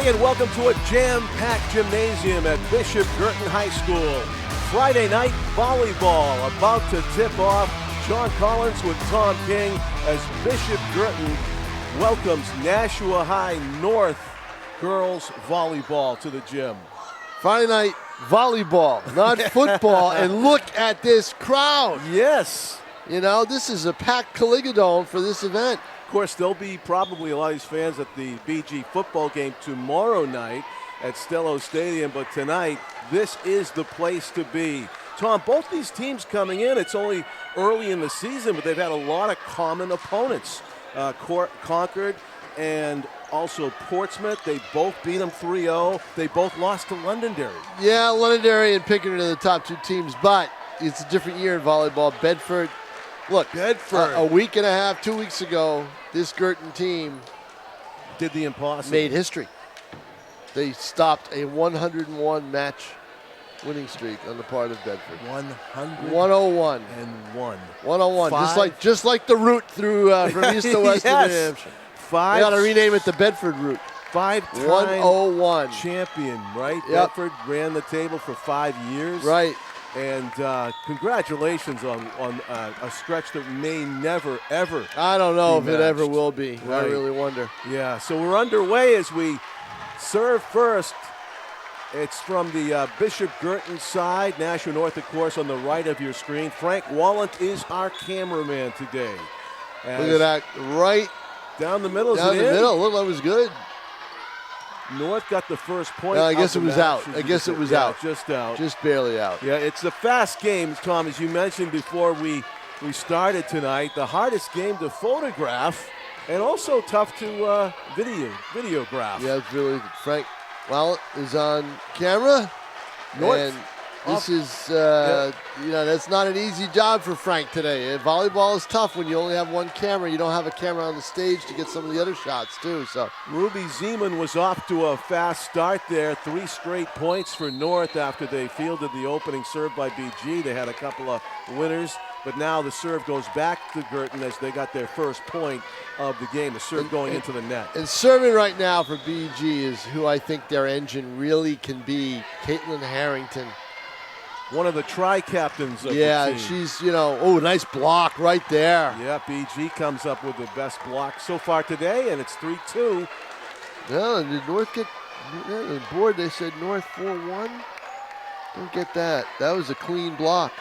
morning and welcome to a jam-packed gymnasium at Bishop Guertin High School. Friday night volleyball about to tip off. John Collins with Tom King as Bishop Guertin welcomes Nashua High North girls volleyball to the gym. Friday night volleyball, not football, and look at this crowd. Yes. You know, this is a packed Caligadome for this event. Of course, there'll be probably a lot of these fans at the BG football game tomorrow night at Stello Stadium, but tonight, this is the place to be. Tom, both these teams coming in, it's only early in the season, but they've had a lot of common opponents. Concord and also Portsmouth, they both beat them 3-0. They both lost to Londonderry. Yeah, Londonderry and Pinkerton are the top two teams, but it's a different year in volleyball. Bedford, look, a week and a half, 2 weeks ago, this Guertin team did the impossible. Made history. They stopped a 101 match winning streak on the part of Bedford. 101. 101. Just like the route through from east to west of New Hampshire. They got to rename it the Bedford route. 5-time 101 champion, right? Yep. Bedford ran the table for 5 years. Right. And congratulations on a stretch that may never, ever I don't know if matched. it ever will be. Right. I really wonder. Yeah, so we're underway as we serve first. It's from the Bishop Guertin side. Nashua North, of course, on the right of your screen. Frank Wallant is our cameraman today. Look at that, right down the middle. Down the middle. Looked like it was good. North got the first point. I guess it was out. I guess it was out. Just out. Just barely out. Yeah, it's a fast game, Tom, as you mentioned before we started tonight. The hardest game to photograph and also tough to videograph. Yeah, it's really Frank Wallant is on camera. North. And this is, you know, that's not an easy job for Frank today. Volleyball is tough when you only have one camera. You don't have a camera on the stage to get some of the other shots, too. So Ruby Zeman was off to a fast start there. 3 straight points for North after they fielded the opening serve by BG. They had a couple of winners, but now the serve goes back to Guertin as they got their first point of the game. The serve going into the net. And serving right now for BG is who I think their engine really can be, Caitlin Harrington. One of the tri-captains of the team. She's, you know, nice block right there. Yeah, BG comes up with the best block so far today, and it's 3-2. Yeah, did North get, the board, they said North 4-1. Don't get that. That was a clean block.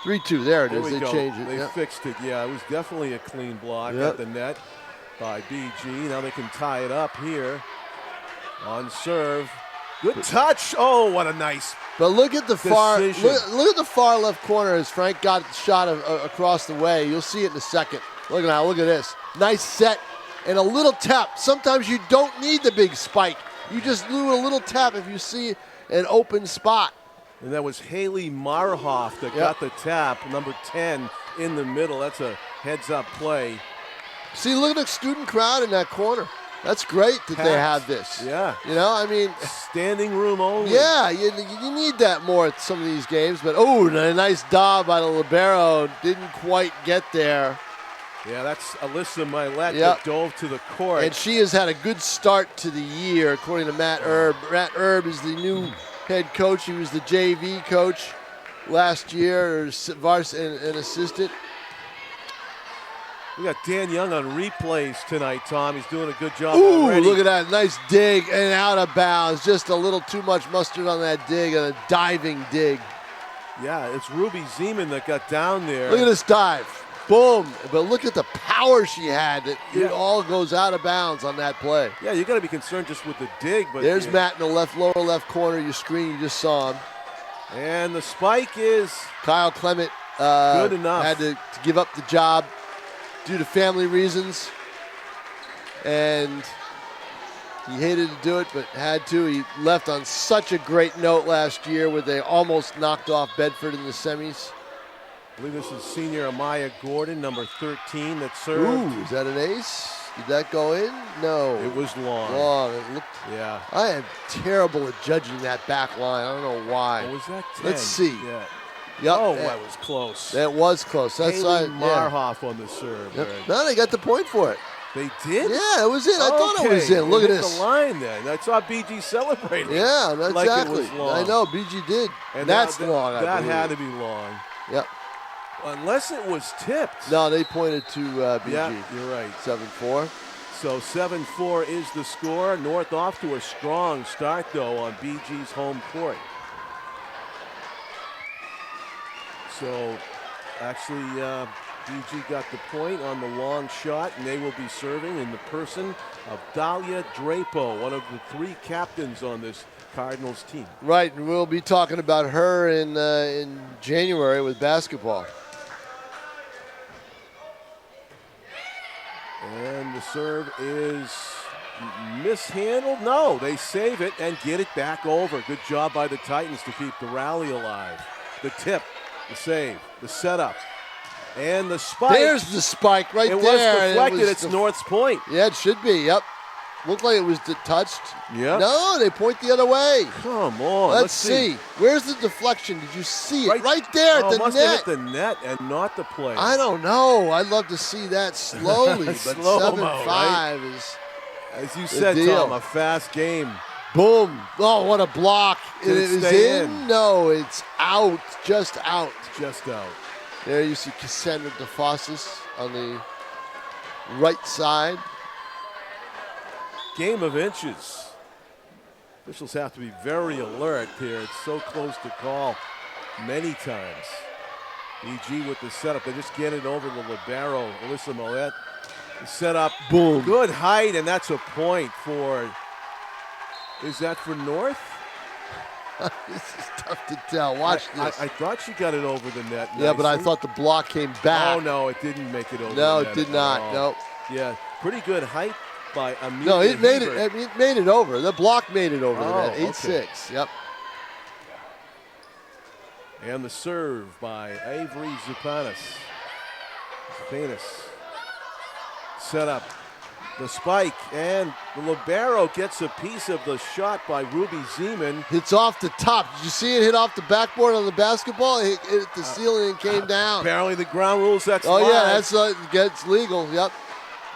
3-2, there it is. They changed it. They fixed it, yeah. It was definitely a clean block at the net by BG. Now they can tie it up here on serve. Good touch. Oh, what a nice But look at the far decision. look at the far left corner as Frank got the shot across the way. You'll see it in a second. Look at this. Nice set and a little tap. Sometimes you don't need the big spike. You just do a little tap if you see an open spot. And that was Haley Marhoff that got the tap, number 10 in the middle. That's a heads-up play. See, look at the student crowd in that corner. That's great that they have this. Yeah. You know, I mean. Standing room only. Yeah, you need that more at some of these games. But, a nice dive by the libero. Didn't quite get there. Yeah, that's Alyssa Milet that dove to the court. And she has had a good start to the year, according to Matt Erb. Matt Erb is the new head coach. He was the JV coach last year, an assistant. We got Dan Young on replays tonight, Tom. He's doing a good job already. Look at that. Nice dig and out of bounds. Just a little too much mustard on that dig and a diving dig. Yeah, it's Ruby Zeman that got down there. Look at this dive. Boom. But look at the power she had. It all goes out of bounds on that play. Yeah, you got to be concerned just with the dig. But there's Matt in the lower left corner of your screen. You just saw him. And the spike is Kyle Clement. Good enough. Had to give up the job due to family reasons, and he hated to do it, but had to. He left on such a great note last year where they almost knocked off Bedford in the semis. I believe this is senior Amaya Gordon, number 13, that served. Ooh, is that an ace? Did that go in? No. It was long. Long. It looked. Yeah. I am terrible at judging that back line. I don't know why. What was that? 10? Let's see. Yeah. Yep. Oh, that was close. That was close. That's Haley Marhoff on the serve. Yep. No, they got the point for it. They did? Yeah, it was in. I thought it was in. Look at this. The line then. I saw BG celebrating. Yeah, like exactly. It was long. I know, BG did. And that's long, I That believe. had to be long. Yep. Unless it was tipped. No, they pointed to BG. Yeah, you're right. 7-4. So 7-4 is the score. North off to a strong start, though, on BG's home court. So, actually, BG got the point on the long shot, and they will be serving in the person of Dalia Drapo, one of the 3 captains on this Cardinals team. Right, and we'll be talking about her in January with basketball. And the serve is mishandled. No, they save it and get it back over. Good job by the Titans to keep the rally alive. The tip, the save, the setup, and the spike. There's the spike right there. It was deflected. It's North's point. Yeah, it should be. Yep. Looked like it was touched. Yeah. No, they point the other way. Come on. Let's see. Where's the deflection? Did you see it? Right there at the must net. have hit the net and not the play. I don't know. I'd love to see that slowly, but 7-5 right? is, as you said, deal. Tom, a fast game. Boom. Oh, what a block. Did it is stay in? No, it's out. Just out. Just out. There you see Cassandra DeFossis on the right side. Game of inches. Officials have to be very alert here. It's so close to call many times. BG with the setup. They just get it over the libero, Alyssa Millette. The setup. Boom. Good height, and that's a point for, is that for North? This is tough to tell. Watch this. I thought she got it over the net. Yeah, but I thought the block came back. Oh, no, it didn't make it over No, the net. it did not. Nope. Yeah, pretty good height by Amelia. No, it made Hebert. it. It made it over. The block made it over the net. 8-6. Yep. And the serve by Avery Zupanis. Set up the spike, and the libero gets a piece of the shot by Ruby Zeman. Hits off the top. Did you see it hit off the backboard on the basketball? It hit the ceiling and came down. Apparently the ground rules, that's Oh, live. yeah, that's legal. Yep.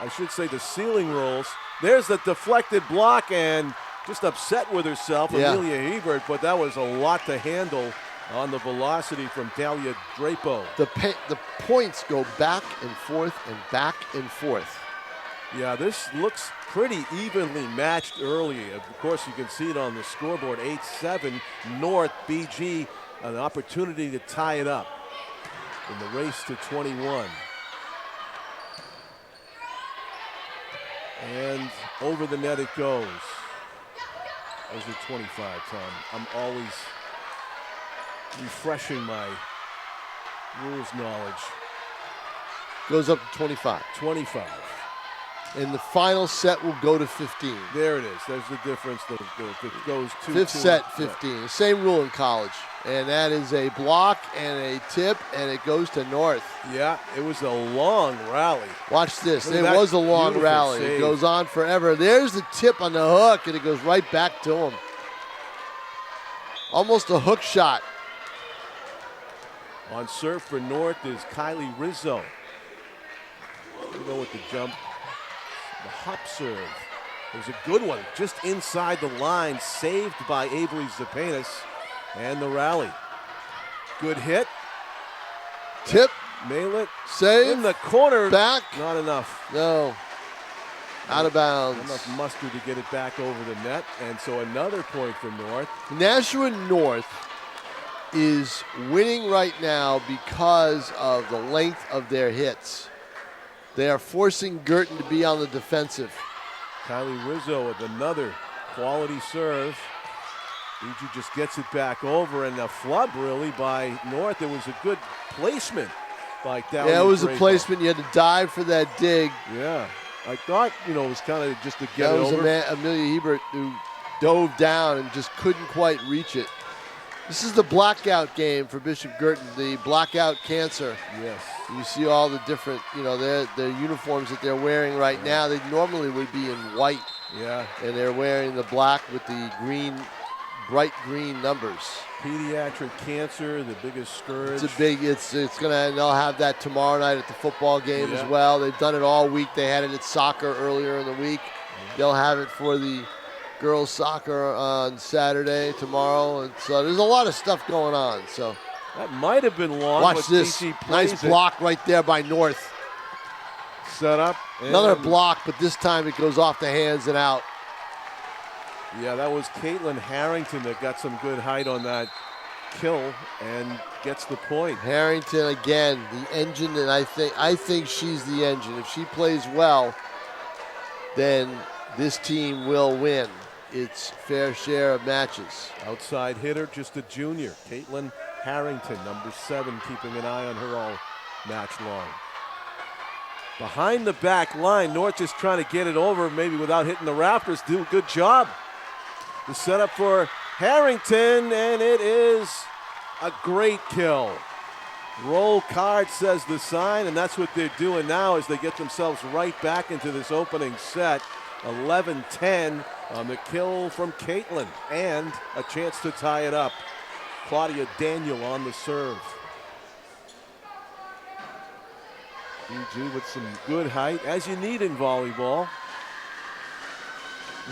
I should say the ceiling rules. There's the deflected block, and just upset with herself, Yeah. Amelia Hebert, but that was a lot to handle on the velocity from Dalia Drapo. The points go back and forth and back and forth. Yeah, this looks pretty evenly matched early. Of course, you can see it on the scoreboard, 8-7 North. BG, an opportunity to tie it up in the race to 21. And over the net it goes. Those are 25, Tom. I'm always refreshing my rules knowledge. Goes up to 25. 25. And the final set will go to 15. There it is. There's the difference. It goes to Fifth set, 15. Same rule in college. And that is a block and a tip, and it goes to North. Yeah, it was a long rally. Watch this. Look at It that was a long beautiful rally. save. It goes on forever. There's the tip on the hook, and it goes right back to him. Almost a hook shot. On serve for North is Kylie Rizzo. You know what the jump. The hop serve. It was a good one, just inside the line, saved by Avery Zupanis, and the rally. Good hit. Tip. Nail it. Save. In the corner. Back. Not enough. No. Out of bounds. Enough muster to get it back over the net, and so another point for North. Nashua North is winning right now because of the length of their hits. They are forcing Guertin to be on the defensive. Kylie Rizzo with another quality serve. BG just gets it back over, and a flub really by North. It was a good placement by Dalia. Yeah, it was Drapo. a placement. You had to dive for that dig. Yeah, I thought, it was kind of just to get That it was over. Amelia Hebert who dove down and just couldn't quite reach it. This is the blackout game for Bishop Guertin, the blackout cancer. Yes. You see all the different, their uniforms that they're wearing right now. They normally would be in white. Yeah. And they're wearing the black with the green bright green numbers. Pediatric cancer, the biggest scourge. They'll have that tomorrow night at the football game as well. They've done it all week. They had it at soccer earlier in the week. They'll have it for the girls soccer on Saturday, tomorrow. And so there's a lot of stuff going on. So that might have been long. Watch this. Nice block right there by North. Set up. Another block, but this time it goes off the hands and out. Yeah, that was Caitlin Harrington that got some good height on that kill and gets the point. Harrington again, the engine, and I think she's the engine. If she plays well, then this team will win its fair share of matches. Outside hitter, just a junior. Caitlin Harrington, number 7, keeping an eye on her all match long. Behind the back line, North just trying to get it over, maybe without hitting the rafters. Do a good job. The setup for Harrington, and it is a great kill. Roll card, says the sign, and that's what they're doing now as they get themselves right back into this opening set. 11-10 on the kill from Caitlin, and a chance to tie it up. Claudia Daniel on the serve. BG with some good height, as you need in volleyball.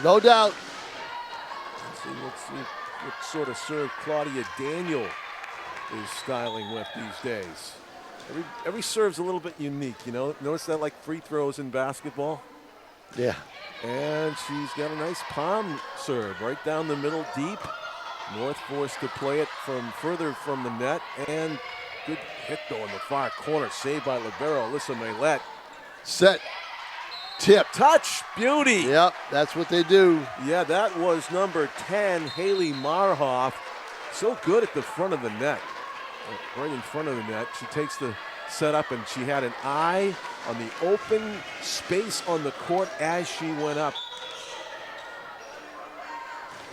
No doubt. Let's see what sort of serve Claudia Daniel is styling with these days. Every serve's a little bit unique, you know. Notice that, like free throws in basketball? Yeah. And she's got a nice palm serve right down the middle, deep. North forced to play it from further from the net, and good hit though in the far corner, saved by libero Alyssa Maylette. Set. Tip. Touch. Beauty. Yep, that's what they do. Yeah, that was number 10, Haley Marhoff. So good at the front of the net. Right in front of the net. She takes the setup, and she had an eye on the open space on the court as she went up.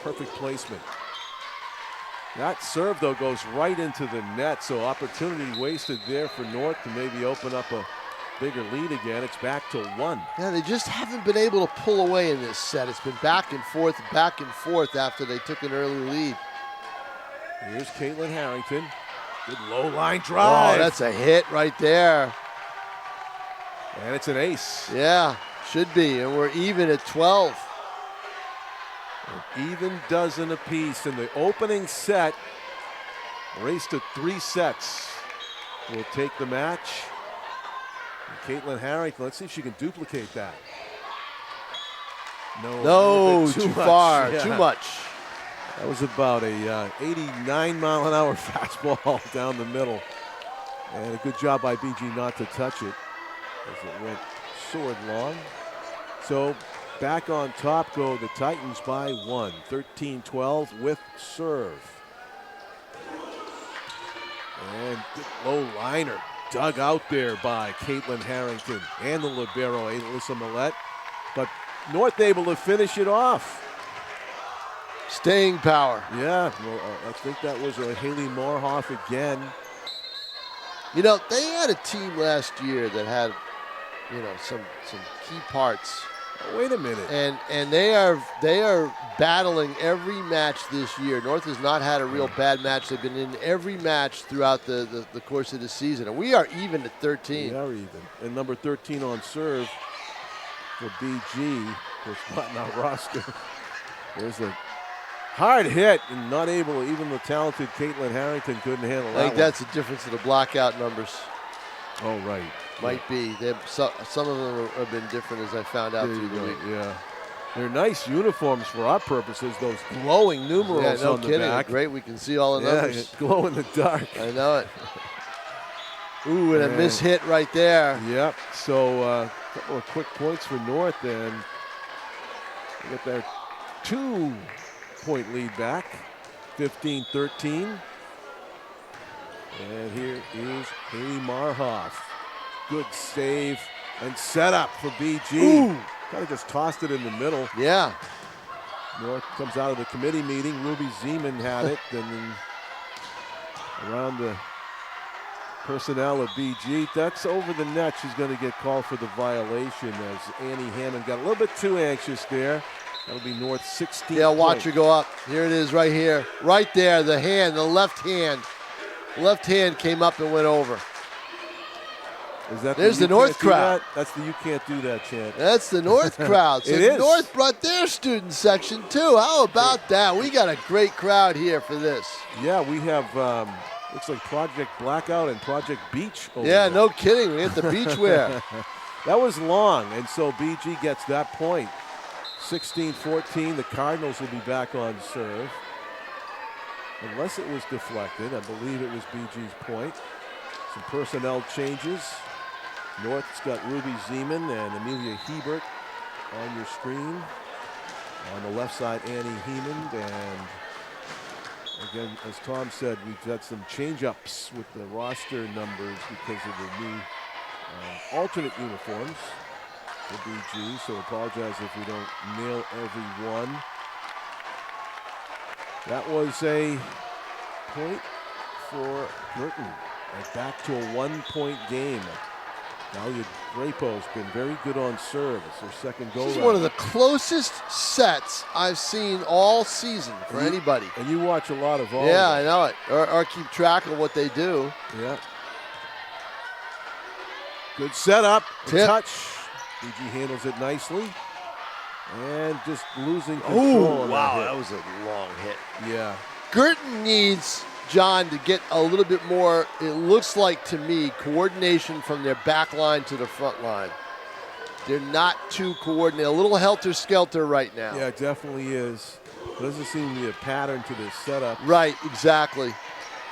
Perfect placement. That serve, though, goes right into the net, so opportunity wasted there for North to maybe open up a bigger lead again. It's back to 1. Yeah, they just haven't been able to pull away in this set. It's been back and forth after they took an early lead. Here's Caitlin Harrington. Good low line drive. Oh, that's a hit right there. And it's an ace. Yeah, should be. And we're even at 12. An even dozen apiece in the opening set. Race to 3 sets. Will take the match. Caitlin Harrington, let's see if she can duplicate that. No, too far, yeah. Too much. That was about a 89-mile-an-hour fastball down the middle. And a good job by BG not to touch it as it went sword long. So back on top go the Titans by 1, 13-12 with serve. And good low liner. Dug out there by Caitlin Harrington and the libero, Alyssa Maylette. But North able to finish it off. Staying power. Yeah, well, I think that was a Haley Marhoff again. You know, they had a team last year that had, you know, some key parts. Oh, wait a minute. And they are battling every match this year. North has not had a real bad match. They've been in every match throughout the course of the season. And we are even at 13. We are even. And number 13 on serve for BG. For spotting out roster. There's a hard hit and not able, even the talented Caitlin Harrington couldn't handle that. I think that's the difference of the blockout numbers. Oh, right. Might be. Some of them have been different, as I found out through the week. Yeah. They're nice uniforms for our purposes, those glowing numerals on the back. Great, we can see all the numbers. Glow in the dark. I know it. Ooh, and a mishit right there. Yep. So a couple of quick points for North, and they get their 2-point lead back, 15-13. And here is Haley Marhoff. Good save and setup for BG. Kind of just tossed it in the middle. Yeah. North comes out of the committee meeting. Ruby Zeman had it. And then around the personnel of BG. That's over the net. She's going to get called for the violation as Annie Hammond got a little bit too anxious there. That'll be North 16. Yeah, watch her go up. Here it is right here. Right there, the hand, the left hand. Left hand came up and went over. There's the North crowd. That's the "you can't do that" chant. That's the North crowd. So It is. North brought their student section too. How about that? We got a great crowd here for this. Yeah, we have looks like Project Blackout and Project Beach over Yeah, there. no kidding. We hit the beachwear. That was long, and so BG gets that point. 16-14, the Cardinals will be back on serve. Unless it was deflected, I believe it was BG's point. Some personnel changes. North's got Ruby Zeman and Amelia Hebert on your screen. On the left side, Annie Hemond. And again, as Tom said, we've had some change-ups with the roster numbers because of the new alternate uniforms for BG. So apologize if we don't nail every one. That was a point for Guertin. And back to a 1-point game. Dalia Drapo's been very good on serve. It's her second goal. This is one of the closest sets I've seen all season for anybody. And you watch a lot of volleyball. Yeah, I know it. Or keep track of what they do. Yeah. Good setup. Touch. BG handles it nicely. And just losing control. Oh, wow. That was a long hit. Yeah. Guertin needs John to get a little bit more, it looks like to me, coordination from their back line to the front line. They're not too coordinated. A little helter-skelter right now. Yeah, it definitely is. Doesn't seem to be a pattern to this setup. Right, exactly.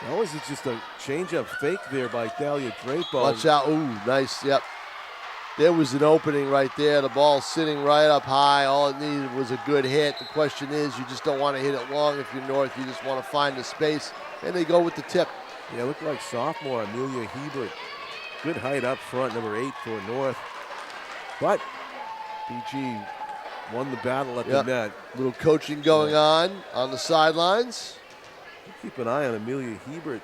That was just a change-up fake there by Dalia Drapo. Watch out. Ooh, nice. Yep. There was an opening right there. The ball sitting right up high. All it needed was a good hit. The question is, you just don't want to hit it long if you're North. You just want to find the space. And they go with the tip. Yeah, looked like sophomore Amelia Hebert. Good height up front, number 8 for North. But BG won the battle at the net. Little coaching going on the sidelines. Keep an eye on Amelia Hebert,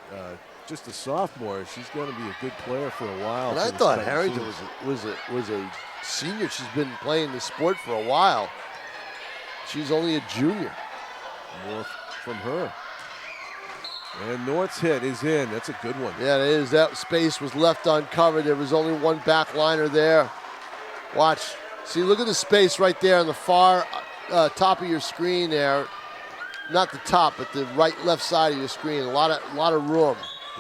just a sophomore. She's going to be a good player for a while. And I thought Harrington was a senior. She's been playing the sport for a while. She's only a junior. More from her. And North's hit is in. That's a good one. Yeah, it is. That space was left uncovered. There was only one back liner there. Watch. See, look at the space right there on the far top of your screen there. Not the top, but the left side of your screen. A lot of room.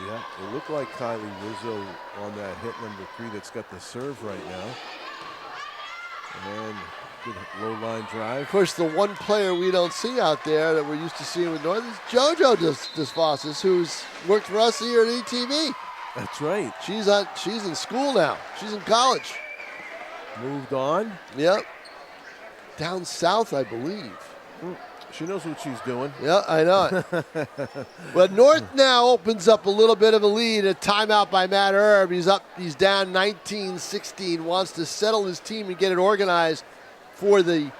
Yeah, it looked like Kylie Rizzo on that hit number 3 that's got the serve right now. And good low line drive. Of course, the one player we don't see out there that we're used to seeing with North is JoJo Desfosses, who's worked for us here at ETV. That's right. She's in school now. She's in college. Moved on. Yep. Down south, I believe. She knows what she's doing. Yeah, I know it. But North now opens up a little bit of a lead. A timeout by Matt Erb. He's down 19-16. Wants to settle his team and get it organized for the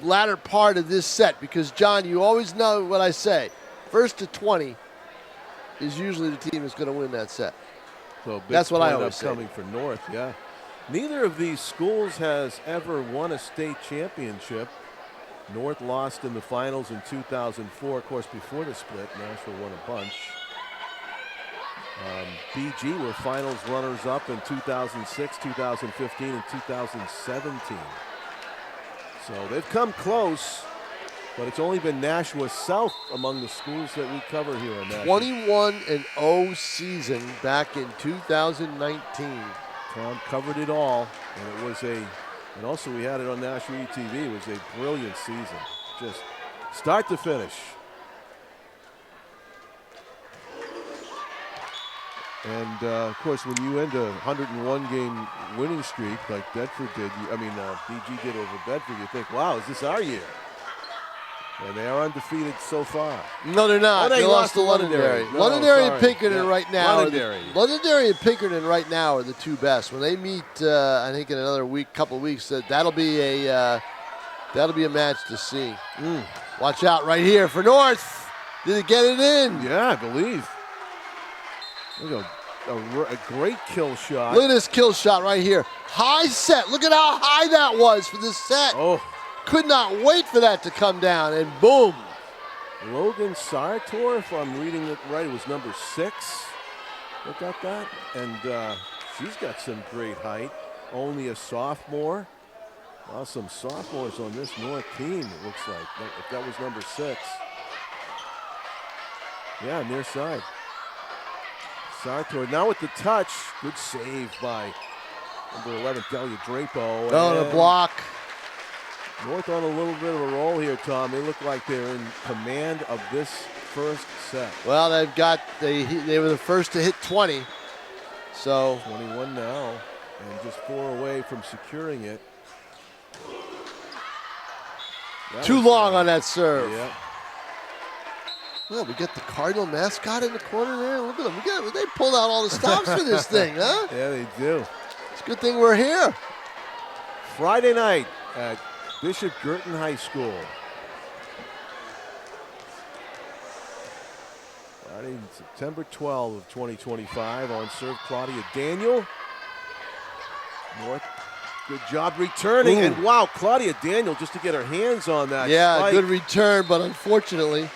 latter part of this set. Because John, you always know what I say. First to 20 is usually the team that's going to win that set. So that's what I always say. Coming for North, yeah. Neither of these schools has ever won a state championship. North lost in the finals in 2004. Of course, before the split, Nashua won a bunch. BG were finals runners-up in 2006, 2015, and 2017. So they've come close, but it's only been Nashua South among the schools that we cover here in Nashua. 21-0 season back in 2019. Tom covered it all, and and also we had it on Nashua ETV. It was a brilliant season, just start to finish. And of course, when you end a 101-game winning streak like Bedford did, BG did over Bedford, you think, wow, is this our year? And they are undefeated so far. No, they're not. Oh, they lost to Londonderry. Londonderry and Pinkerton right now. Londonderry and Pinkerton right now are the two best. When they meet, I think in another couple of weeks, that'll be a match to see. Watch out right here for North. Did it get it in? Yeah, I believe. Look at a great kill shot. Look at this kill shot right here. High set. Look at how high that was for this set. Oh. Could not wait for that to come down, and boom. Logan Sartor, if I'm reading it right, it was number 6. Look at that. And she's got some great height. Only a sophomore. Well, some sophomores on this North team, it looks like. If that was number 6. Yeah, near side. Sartor now with the touch. Good save by number 11, Delia Drapo. Oh, the block. North on a little bit of a roll here, Tom. They look like they're in command of this first set. Well, they were the first to hit 20. So 21 now, and just 4 away from securing it. Too long on that serve. Yeah. Well, we got the Cardinal mascot in the corner there. Look at them. They pulled out all the stops for this thing, huh? Yeah, they do. It's a good thing we're here. Friday night at Bishop Guertin High School. Friday, September 12 of 2025. On serve, Claudia Daniel. North, good job returning. Ooh. And wow, Claudia Daniel just to get her hands on that. Yeah, spike. good return, but unfortunately,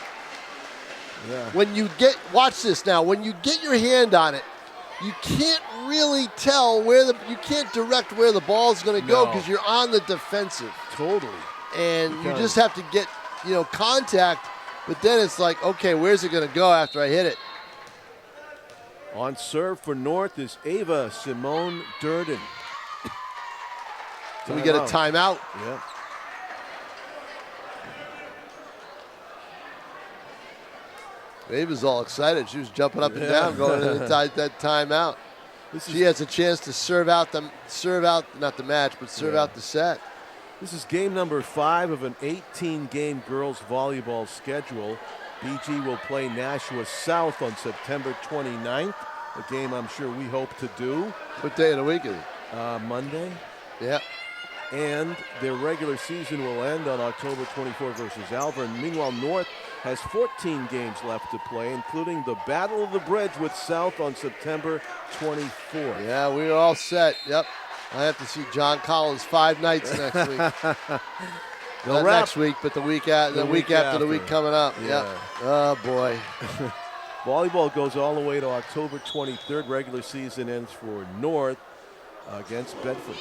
when you watch this now, when you get your hand on it, you can't really tell you can't direct where the ball is going to go because you're on the defensive. Totally. And you just have to get, contact, but then it's like, okay, where's it going to go after I hit it? On serve for North is Ava Simone Durden. So we get a timeout. Yeah. Ava's all excited. She was jumping up and down going into that timeout. She has a chance to serve out not the match, but serve out the set. This is game number 5 of an 18-game girls volleyball schedule. BG will play Nashua South on September 29th, a game I'm sure we hope to do. What day of the week is it? Monday. Yeah. And their regular season will end on October 24 versus Alvern. Meanwhile, North has 14 games left to play, including the Battle of the Bridge with South on September 24th. Yeah, we're all set. Yep. I have to see John Collins 5 nights next week. Not next week, but the week after the week coming up. Yeah. Yep. Oh, boy. Volleyball goes all the way to October 23rd. Regular season ends for North against Bedford.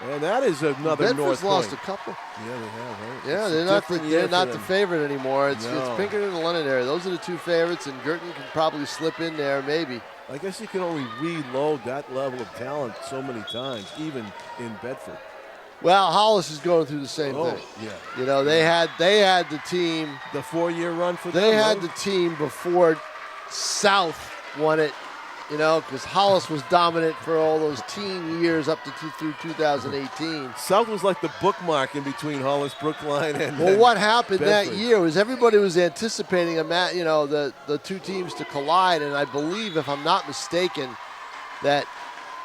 And that is another Bedford's North lost point. a couple. Yeah, they have, right? Yeah, they're not the favorite anymore. It's Pinkerton and the London area. Those are the 2 favorites, and Guertin can probably slip in there, maybe. I guess you can only reload that level of talent so many times, even in Bedford. Well, Hollis is going through the same thing. Yeah. They had the team. The 4-year run for them. They had the team before South won it. Because Hollis was dominant for all those teen years up to through 2018. South was like the bookmark in between Hollis, Brookline, and well, what happened Bedford. that year was everybody was anticipating the 2 teams to collide, and I believe, if I'm not mistaken, that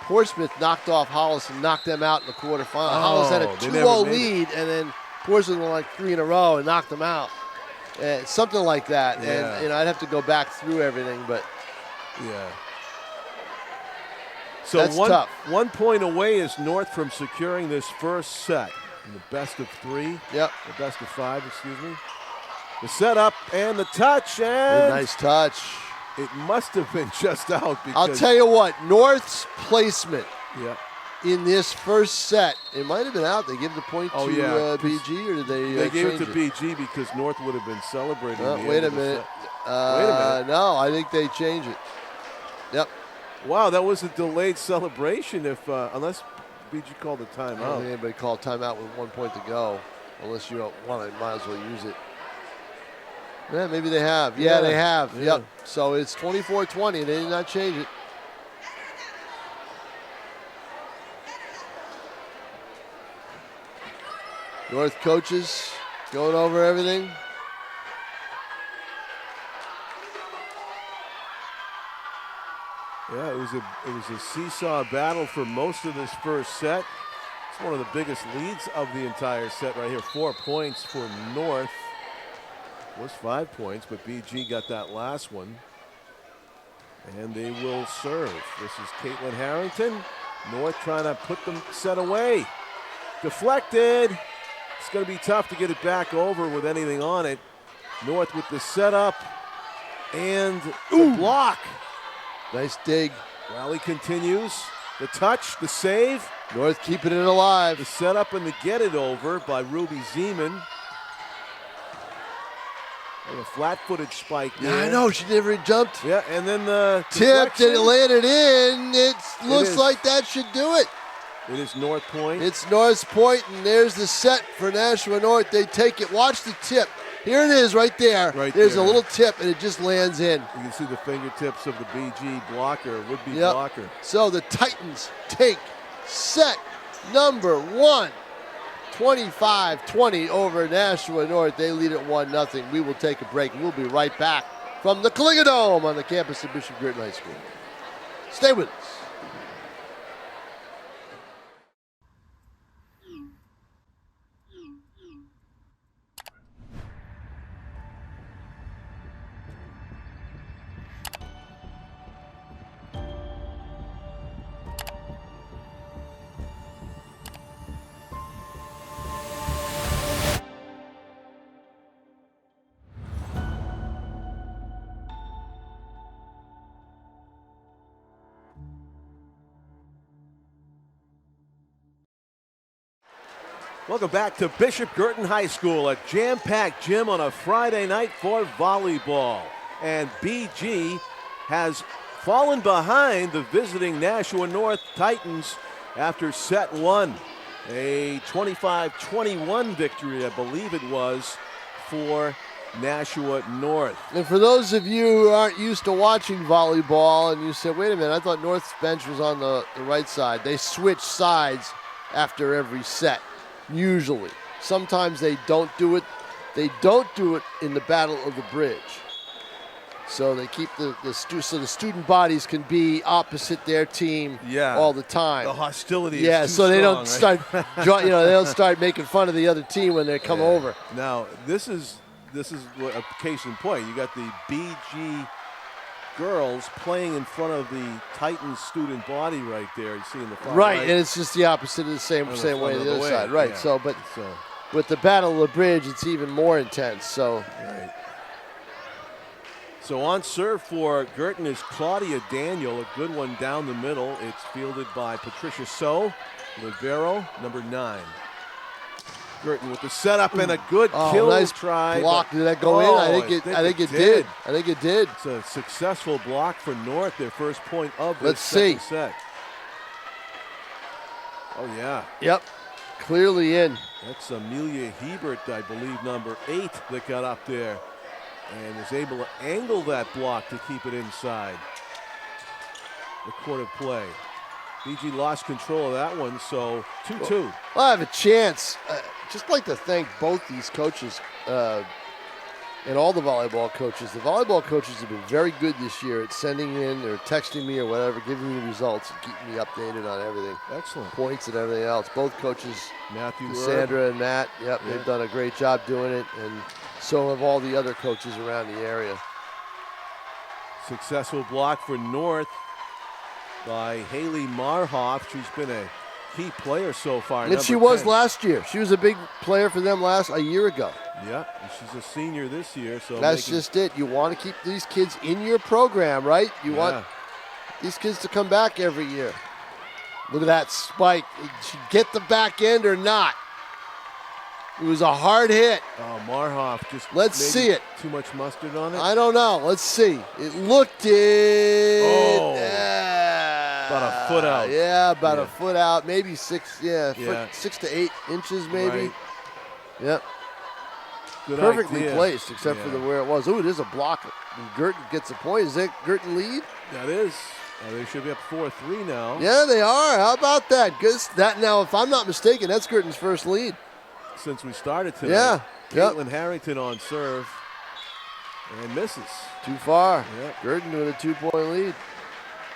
Portsmouth knocked off Hollis and knocked them out in the quarterfinal. Hollis had a 2-0 lead, and then Portsmouth won like 3 in a row and knocked them out. Something like that. Yeah. And I'd have to go back through everything, but yeah. So that's tough. 1 point away is North from securing this first set. In the best of 3. Yep. The best of 5, excuse me. The setup and the touch. And a nice touch. It must have been just out. Because I'll tell you what, North's placement yeah. in this first set, it might have been out. They give the point to BG, or did they They gave it to it? BG because North would have been celebrating. Wait a minute. Wait a minute. No, I think they changed it. Yep. Wow, that was a delayed celebration unless BG called a timeout. I don't think anybody called timeout with 1 point to go. Unless you don't want it, might as well use it. Yeah, maybe they have. Yeah, they have. Yeah. Yep. So it's 24-20. They did not change it. North coaches going over everything. Yeah, it was a seesaw battle for most of this first set. It's one of the biggest leads of the entire set right here. 4 points for North. It was 5 points, but BG got that last one. And they will serve. This is Caitlin Harrington. North trying to put the set away. Deflected. It's going to be tough to get it back over with anything on it. North with the setup and the block. Nice dig. Rally continues. The touch, the save. North keeping it alive. The setup and the get it over by Ruby Zeman. And a flat-footed spike there. Yeah, I know. She never jumped. Yeah, and then the tipped and it landed in. It looks like that should do it. It is North Point. It's North Point, and there's the set for Nashua North. They take it. Watch the tip. Here it is right there. There's a little tip, and it just lands in. You can see the fingertips of the BG blocker, would-be blocker. So the Titans take set number 1. 25-20 over Nashua North. They lead at 1-0. We will take a break. We'll be right back from the Kalinga Dome on the campus of Bishop Guertin High School. Stay with us. Welcome back to Bishop Guertin High School, a jam-packed gym on a Friday night for volleyball. And BG has fallen behind the visiting Nashua North Titans after set 1. A 25-21 victory, I believe it was, for Nashua North. And for those of you who aren't used to watching volleyball and you say, wait a minute, I thought North's bench was on the right side. They switch sides after every set. Usually. Sometimes they don't do it. They don't do it in the Battle of the Bridge. So they keep so the student bodies can be opposite their team all the time. The hostility is too so they strong, don't start they don't start making fun of the other team when they come over. Now, this is a case in point. You got the BG girls playing in front of the Titans student body right there. You see in the front right, and it's just the opposite of the same way the other side. Right. Yeah. So, but with the Battle of the Bridge, it's even more intense. So, right. So on serve for Guertin is Claudia Daniel, a good one down the middle. It's fielded by Patricia So, libero, number 9. Guertin with the setup and a good kill nice try. Block. Did that go in? I think it did. I think it did. It's a successful block for North, their first point of this second set. Oh, yeah. Yep. Clearly in. That's Amelia Hebert, I believe, number 8 that got up there and was able to angle that block to keep it inside the court of play. BG lost control of that one, so 2-2. Well, I have a chance. Just like to thank both these coaches and all the volleyball coaches. The volleyball coaches have been very good this year at sending in or texting me or whatever, giving me results and keeping me updated on everything. Excellent. Points and everything else. Both coaches, Matthew, Sandra and Matt, they've done a great job doing it, and so have all the other coaches around the area. Successful block for North by Haley Marhoff. She's been a key player so far. And she was last year. She was a big player for them a year ago. Yeah, and she's a senior this year. So that's just it. You want to keep these kids in your program, right? You want these kids to come back every year. Look at that spike. Did she get the back end or not? It was a hard hit. Oh, Marhoff just let's see it. Too much mustard on it? I don't know. Let's see. It looked it. Oh. About a foot out. Yeah, about a foot out. Maybe 6 to 8 inches maybe. Right. Yep. Good Perfectly idea. placed except for where it was. Oh, it is a block. And Guertin gets a point. Is that Guertin lead? That is. They should be up 4-3 now. Yeah, they are. How about that? That now, if I'm not mistaken, that's Guertin's first lead. Since we started today. Yeah. Caitlin Harrington on serve. And misses. Too far. Yep. Guertin with a 2-point lead.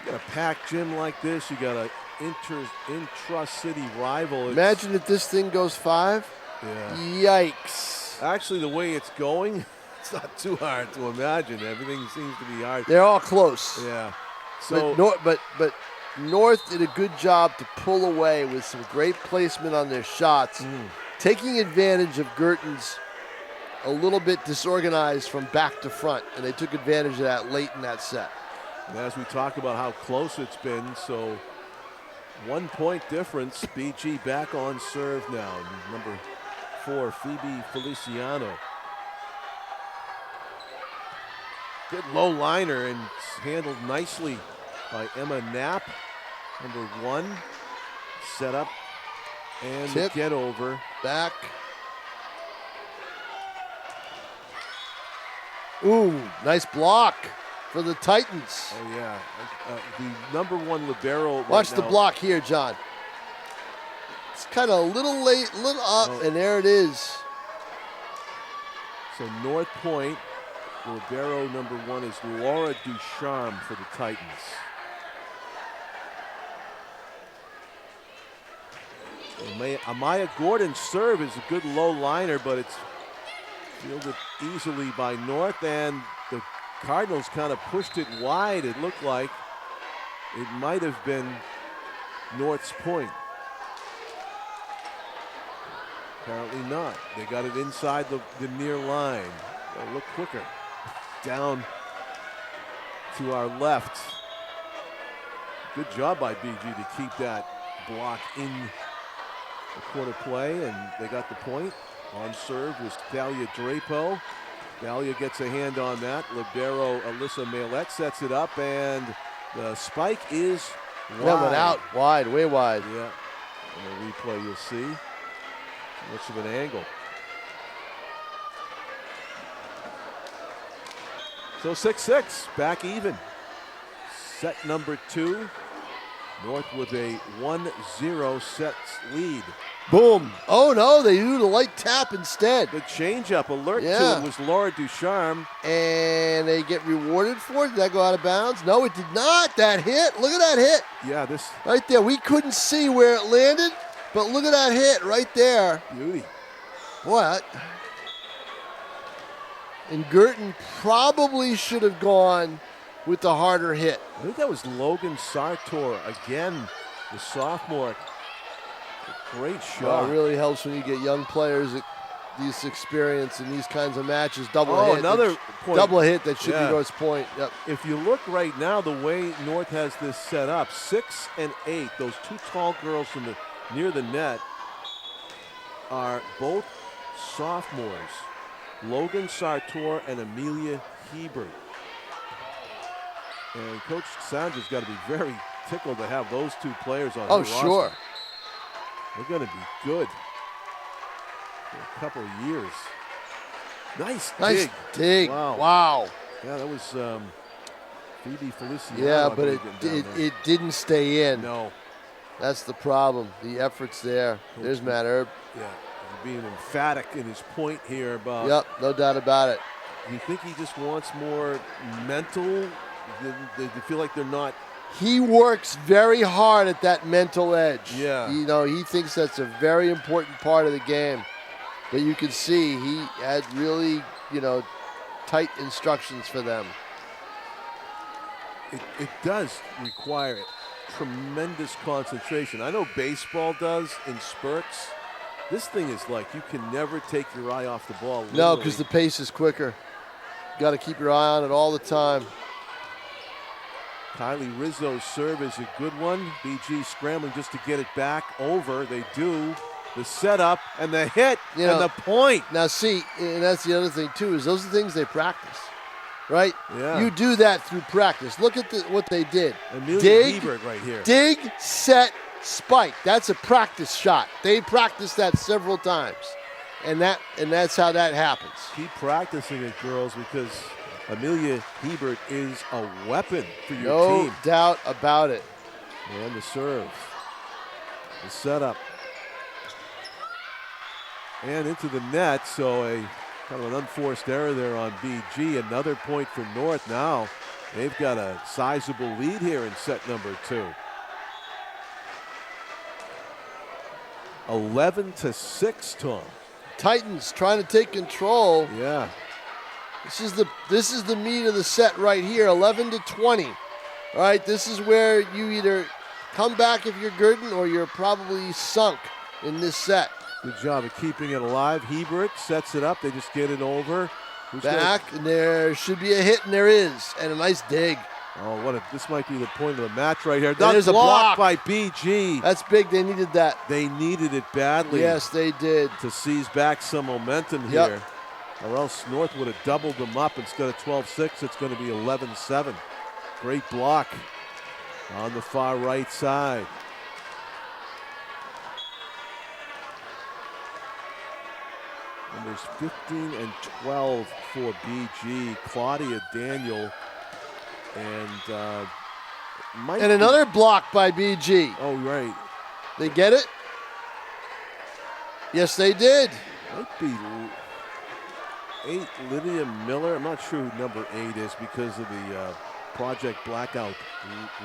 You got a packed gym like this. You got an intra-city rival. Imagine if this thing goes 5. Yeah. Yikes. Actually, the way it's going, It's not too hard to imagine. Everything seems to be hard. They're all close. Yeah. So, but North did a good job to pull away with some great placement on their shots, taking advantage of Guertin's a little bit disorganized from back to front, and they took advantage of that late in that set. and as we talk about how close it's been, so 1 point difference. BG back on serve now. Number 4, Phoebe Feliciano. Good low liner and handled nicely by Emma Knapp. Number 1, set up and Tip. get over. Back. Ooh, nice block for the Titans. Oh yeah, the number 1 libero. Watch right the now. block here, John. It's kind of a little late, a little up, and there it is. So North Point, libero number 1 is Laura Ducharme for the Titans. Amaya Gordon's serve is a good low liner, but it's fielded easily by North, and the Cardinals kind of pushed it wide. It looked like it might have been North's point. Apparently not. They got it inside the near line. They'll look quicker. Down to our left. Good job by BG to keep that block in the corner play, and they got the point. On serve was Thalia Drapo. Thalia gets a hand on that. Libero Alyssa Maillet sets it up, and the spike is wide. That went out wide, way wide. Yeah. In the replay, you'll see much of an angle. So 6-6, back even. Set number 2. North with a 1-0 set lead. Boom. Oh, no, they do the light tap instead. The changeup alert to it was Laura Ducharme. And they get rewarded for it. Did that go out of bounds? No, it did not. That hit. Look at that hit. Yeah, this. Right there. We couldn't see where it landed, but look at that hit right there. Beauty. What? And Guertin probably should have gone with the harder hit. I think that was Logan Sartor again, the sophomore. A great shot. Well, it really helps when you get young players at this experience in these kinds of matches. Double hit. Another point. Double hit that should be North's point. Yep. If you look right now, the way North has this set up, 6 and 8, those 2 tall girls from near the net are both sophomores. Logan Sartor and Amelia Hebert. And Coach Sandra's got to be very tickled to have those 2 players on her roster. Sure. They're going to be good for a couple of years. Nice dig. Wow. Yeah, that was Phoebe Feliciano. Yeah, but it didn't stay in. No. That's the problem. The effort's there. There's Matt Herb. Yeah, being emphatic in his point here about. Yep, no doubt about it. You think he just wants more mental? They feel like they're not. He works very hard at that mental edge. Yeah. You know, he thinks that's a very important part of the game. But you can see he had really, tight instructions for them. It does require tremendous concentration. I know baseball does in spurts. This thing is like you can never take your eye off the ball. Literally. No, because the pace is quicker. You got to keep your eye on it all the time. Kylie Rizzo's serve is a good one. BG scrambling just to get it back over. They do. The setup and the hit and the point. Now see, and that's the other thing too, is those are things they practice, right? Yeah. You do that through practice. Look at what they did. Amelia Hebert right here. Dig, set, spike. That's a practice shot. They practiced that several times. And that's how that happens. Keep practicing it, girls, because Amelia Hebert is a weapon for your team. No doubt about it. And the serve. The setup. And into the net, so a kind of an unforced error there on BG. Another point for North now. They've got a sizable lead here in set number 2. 11-6, Tom. Titans trying to take control. Yeah. This is the meat of the set right here, 11-20. All right, this is where you either come back if you're Guertin or you're probably sunk in this set. Good job of keeping it alive. Hebert sets it up. They just get it over. Back, and there should be a hit, and there is, and a nice dig. Oh, this might be the point of the match right here. There's a block by BG. That's big. They needed that. They needed it badly. Yes, they did. To seize back some momentum here. Or else North would have doubled them up. Instead of 12-6, it's going to be 11-7. Great block on the far right side. Numbers 15 and 12 for BG. Claudia Daniel and another block by BG. Oh, right. They get it? Yes, they did. Might be 8, Lydia Miller. I'm not sure who number 8 is because of the Project Blackout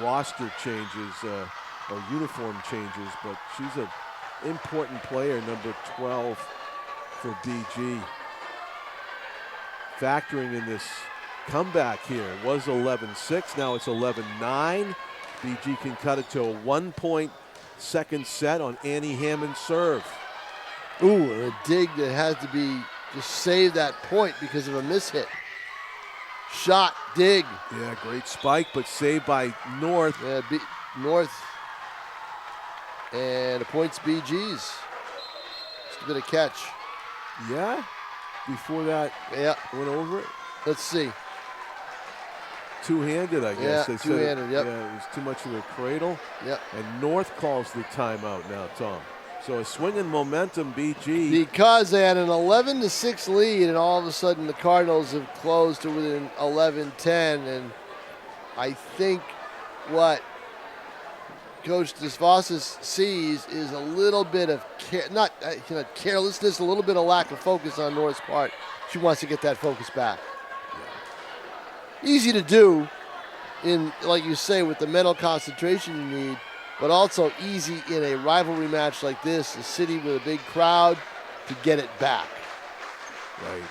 roster changes or uniform changes, but she's an important player, number 12 for BG. Factoring in this comeback here, it was 11-6, now it's 11-9. BG can cut it to a 1-point second set on Annie Hammond's serve. Ooh, and a dig that had to be just save that point because of a mishit. Shot, dig. Yeah, great spike, but saved by North. Yeah, North. And the point's BG's. Just a bit of catch. Yeah? Before that went over it? Let's see. Two-handed, I guess. Yeah, two-handed, Yeah, it was too much of a cradle. Yep. And North calls the timeout now, Tom. So a swinging momentum, BG. Because they had an 11-6 lead, and all of a sudden the Cardinals have closed to within 11-10. And I think what Coach Desvosses sees is a little bit of carelessness, a little bit of lack of focus on North's part. She wants to get that focus back. Easy to do, in like you say, with the mental concentration you need, but also easy in a rivalry match like this, a city with a big crowd, to get it back. Right.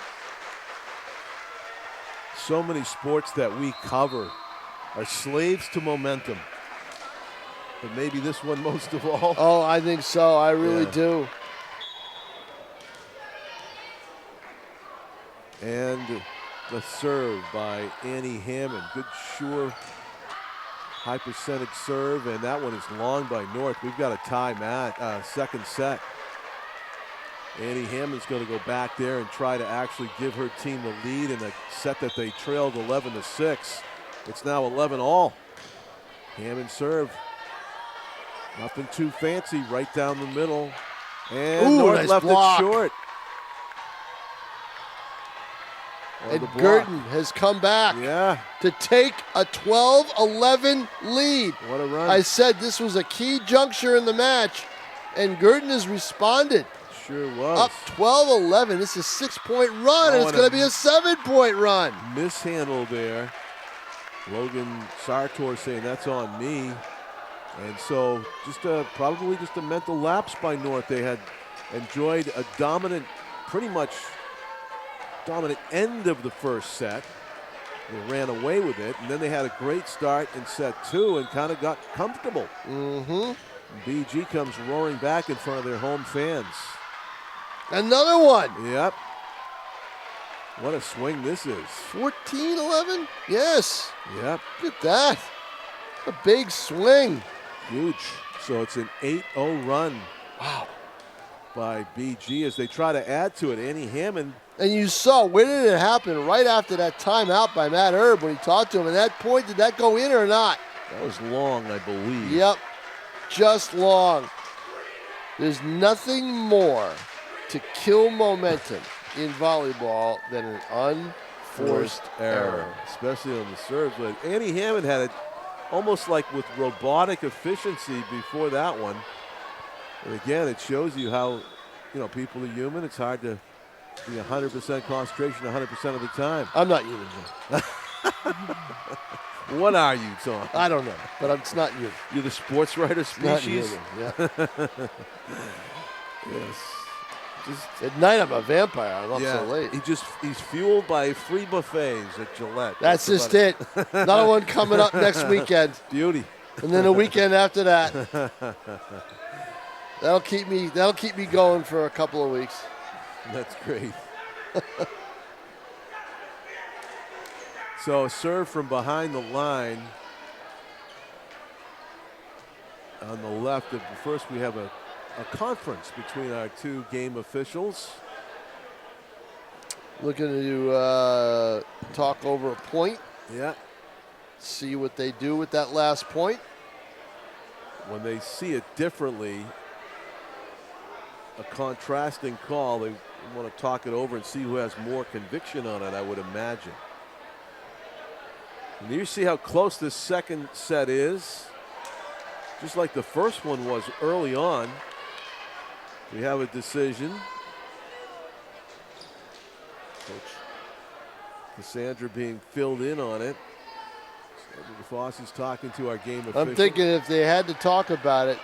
So many sports that we cover are slaves to momentum. But maybe this one most of all. Oh, I think so. I really do. And the serve by Annie Hammond. Good, sure, high percentage serve, and that one is long by North. We've got a tie match, second set. Annie Hammond's going to go back there and try to actually give her team the lead in a set that they trailed 11-6. It's now 11-all. Hammond serve. Nothing too fancy, right down the middle. And North nice left block. it short. And Guertin has come back to take a 12-11 lead. What a run. I said this was a key juncture in the match, and Guertin has responded. Sure was. Up 12-11. This is a 6-point run, and it's going to be a 7-point run. Mishandle there. Logan Sartor saying that's on me. And so probably just a mental lapse by North. They had enjoyed a dominant, pretty much dominant end of the first set. They ran away with it, and then they had a great start in set 2 and kind of got comfortable. BG comes roaring back in front of their home fans. Another one. Yep. What a swing this is. 14-11? Yes. Yep. Look at that. A big swing. Huge. So it's an 8-0 run. Wow. By BG as they try to add to it. Annie Hammond. And you saw, where did it happen? Right after that timeout by Matt Erb when he talked to him. At that point, did that go in or not? That was long, I believe. Yep. Just long. There's nothing more to kill momentum in volleyball than an unforced error. Especially on the serves. But Annie Hammond had it almost like with robotic efficiency before that one. And again, it shows you how, people are human. It's hard to be 100% concentration 100% of the time. I'm not human. What are you, Tom? I don't know, but it's not you. You're the sports writer species? Not human, yeah. Yes. At night, I'm a vampire. I'm up so late. He's fueled by free buffets at Gillette. That's just it. Another one coming up next weekend. Beauty. And then a weekend after that. That'll keep me going for a couple of weeks. That's great. So serve from behind the line. On the left, first we have a conference between our two game officials. Looking to talk over a point. Yeah. See what they do with that last point. When they see it differently, a contrasting call, they want to talk it over and see who has more conviction on it, I would imagine. And you see how close this second set is. Just like the first one was early on. We have a decision. Coach Cassandra being filled in on it. Sandra DeFoss is talking to our game official. I'm thinking if they had to talk about it,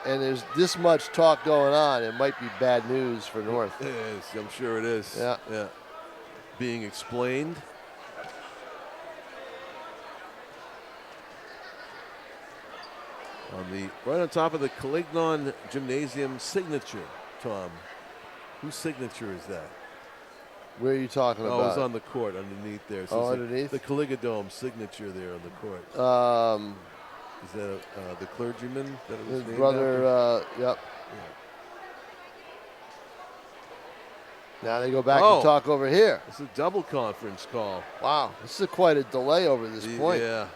and there's this much talk going on, it might be bad news for North. It is. I'm sure it is. Yeah. Being explained. Right on top of the Calignon Gymnasium signature, Tom. Whose signature is that? Where are you talking about? Oh, it was on the court underneath there. So underneath? The Calignon signature there on the court. Is that the clergyman that it was his named brother, after? Yep. Yeah. Now they go back and talk over here. It's a double conference call. Wow, this is quite a delay over this point. Yeah.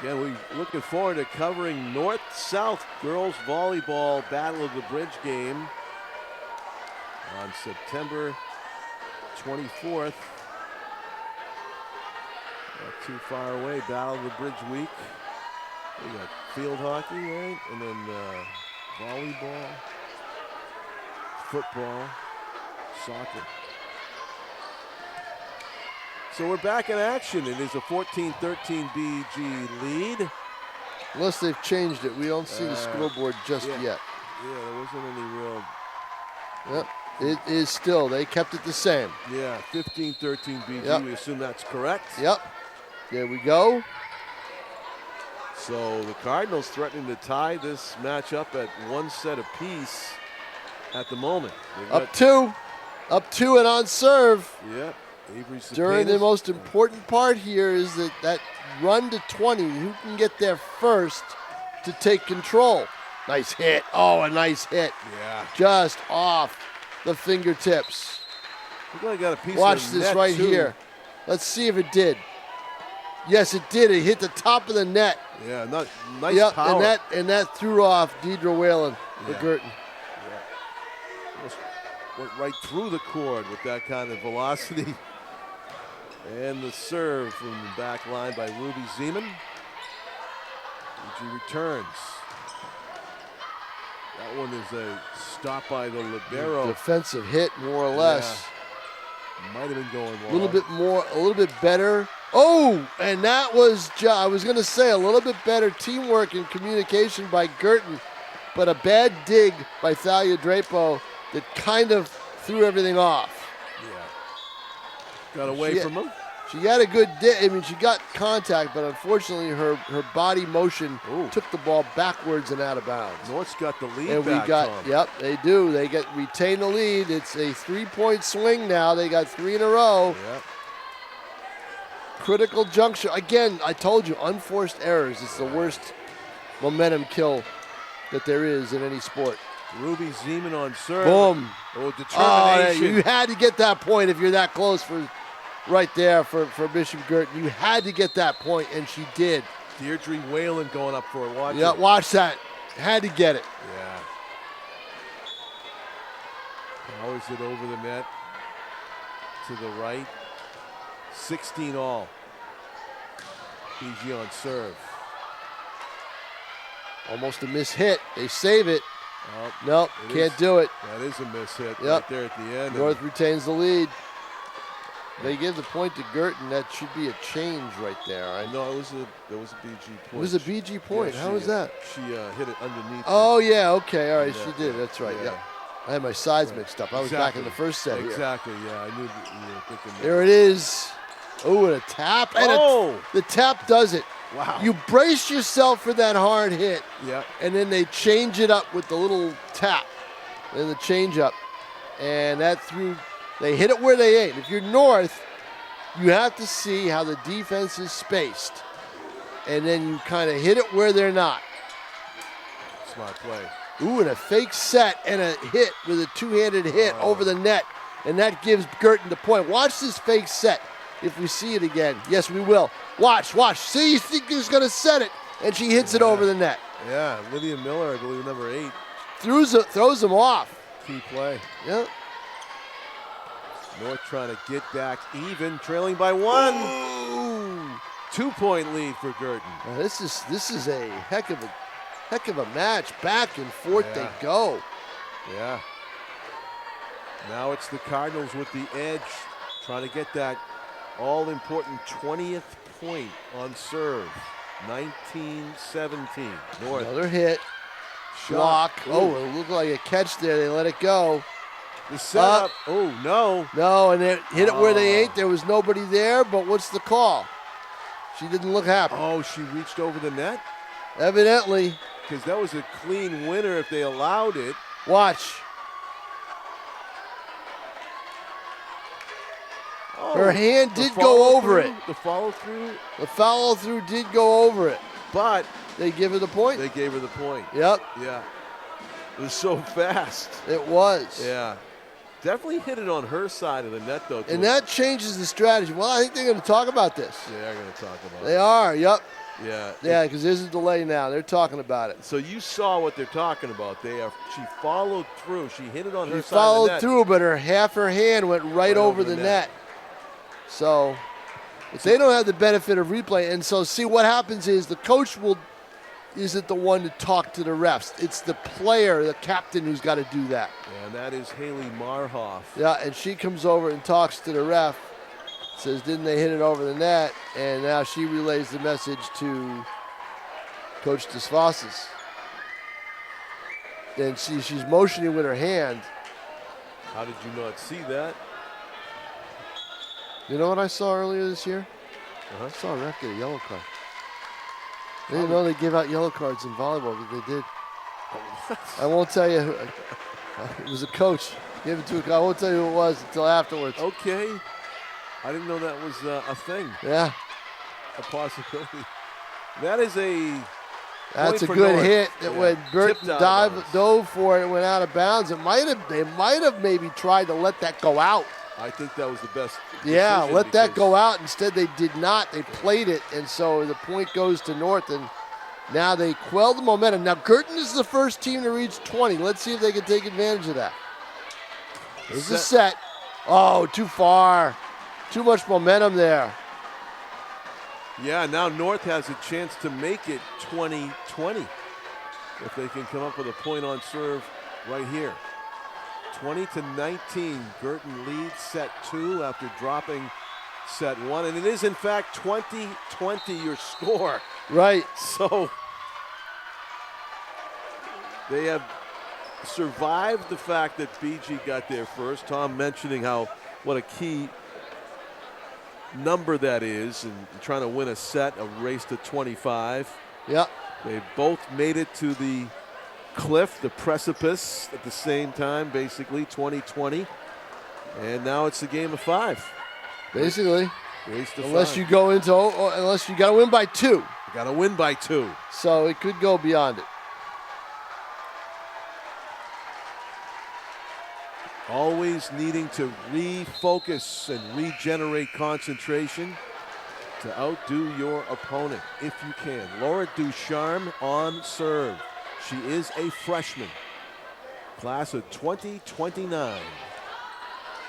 Again, we're looking forward to covering North-South girls volleyball Battle of the Bridge game on September 24th. Not too far away, Battle of the Bridge week. We got field hockey, right? And then volleyball, football, soccer. So we're back in action. It is a 14-13 BG lead. Unless they've changed it. We don't see the scoreboard just yet. Yeah, there wasn't any real. Yep, it is still. They kept it the same. Yeah, 15-13 BG. Yep. We assume that's correct. Yep. There we go. So the Cardinals threatening to tie this match up at one set apiece at the moment. Up two and on serve. Yep. During the most important part here is that run to 20. Who can get there first to take control? Nice hit. Oh, a nice hit. Yeah. Just off the fingertips. I got a piece Watch of this net right too. here. Let's see if it did. Yes, it did. It hit the top of the net. Yeah, nice power. And that threw off Deidre Whalen for Guertin. Yeah. Almost went right through the cord with that kind of velocity. And the serve from the back line by Ruby Zeman. She returns. That one is a stop by the libero. Defensive hit, more or less. Yeah. Might have been going long. A little bit better. Oh, and that was, I was going to say, a little bit better teamwork and communication by Guertin, but a bad dig by Thalia Drapo that kind of threw everything off. Got away from him. She had a good dig. I mean, she got contact, but unfortunately her body motion took the ball backwards and out of bounds. North's got the lead and back, Tom. Yep, they do. They retain the lead. It's a 3-point swing now. They got 3 in a row. Yep. Critical juncture. Again, I told you, unforced errors. It's the worst momentum kill that there is in any sport. Ruby Zeman on serve. Boom. Determination. You had to get that point if you're that close right there for Bishop Guertin. You had to get that point, and she did. Deirdre Whalen going up for it. Watch it. Watch that. Had to get it. Yeah. How is it over the net? To the right. 16 all. BG on serve. Almost a miss hit. They save it. Nope, can't do it. That is a miss hit right there at the end. North retains the lead. They give the point to Guertin. That should be a change right there. Right? No, it was a BG point. It was a BG point. How was that? She hit it underneath. Oh, yeah, okay. All right, she did. That's right. Yeah. I had my sides mixed up. I was back in the first set here. Exactly, yeah. I knew that you were thinking that. There it is. Oh, and a tap. And the tap does it. Wow. You brace yourself for that hard hit. Yeah. And then they change it up with the little tap and the change up. And that threw, they hit it where they ain't. If you're North, you have to see how the defense is spaced. And then you kind of hit it where they're not. Smart play. Ooh, and a fake set and a hit with a two-handed hit over the net. And that gives Guertin the point. Watch this fake set if we see it again. Yes, we will. Watch. See, you think he's going to set it. And she hits it over the net. Yeah, Lydia Miller, I believe, number 8. Throws him off. Key play. Yep. North trying to get back even, trailing by 1. Ooh. 2-point lead for Guertin. Now this is a heck of a match. Back and forth they go. Yeah. Now it's the Cardinals with the edge, trying to get that all-important 20th point on serve. 19-17. North. Another hit. Block. Oh, it looked like a catch there. They let it go. The setup. Oh, no. No, and they hit it where they ain't. There was nobody there, but what's the call? She didn't look happy. Oh, she reached over the net? Evidently. Because that was a clean winner if they allowed it. Watch. Oh, her hand did go over it. The follow-through? The follow-through did go over it. But they give her the point? They gave her the point. Yep. Yeah. It was so fast. It was. Yeah. Definitely hit it on her side of the net, though. And that changes the strategy. Well, I think they're going to talk about this. Yeah, they're going to talk about it. They are, yep. Yeah. Yeah, because there's a delay now. They're talking about it. So you saw what they're talking about. She followed through. She hit it on her side of the net. She followed through, but half her hand went right over the net. So if they don't have the benefit of replay, and so see what happens is the coach isn't the one to talk to the refs. It's the player, the captain, who's got to do that. Yeah, and that is Haley Marhoff. Yeah, and she comes over and talks to the ref, says, didn't they hit it over the net? And now she relays the message to Coach Desfosses. And she's motioning with her hand. How did you not see that? You know what I saw earlier this year? I saw a ref get a yellow card. I didn't know they gave out yellow cards in volleyball, but they did. I won't tell you who. It was a coach. Gave it to a guy. I won't tell you who it was until afterwards. Okay. I didn't know that was a thing. Yeah. A possibility. That is a That's a good hit. That when Guertin dove for it, went out of bounds. They might have maybe tried to let that go out. I think that was the best. Yeah, let that go out. Instead, they did not. They played it, and so the point goes to North, and now they quell the momentum. Now, Guertin is the first team to reach 20. Let's see if they can take advantage of that. There's a set. Oh, too far. Too much momentum there. Yeah, now North has a chance to make it 20-20 if they can come up with a point on serve right here. 20-19, Guertin leads set 2 after dropping set 1, and it is in fact 20-20 your score. Right. So they have survived the fact that BG got there first. Tom mentioning what a key number that is, and trying to win a set, a race to 25. Yep. They both made it to the cliff, the precipice at the same time, basically 20-20, and now it's a game of 5. Basically, unless you go into, unless you got to win by 2. You got to win by 2. So it could go beyond it. Always needing to refocus and regenerate concentration to outdo your opponent if you can. Laura Ducharme on serve. She is a freshman, class of 2029.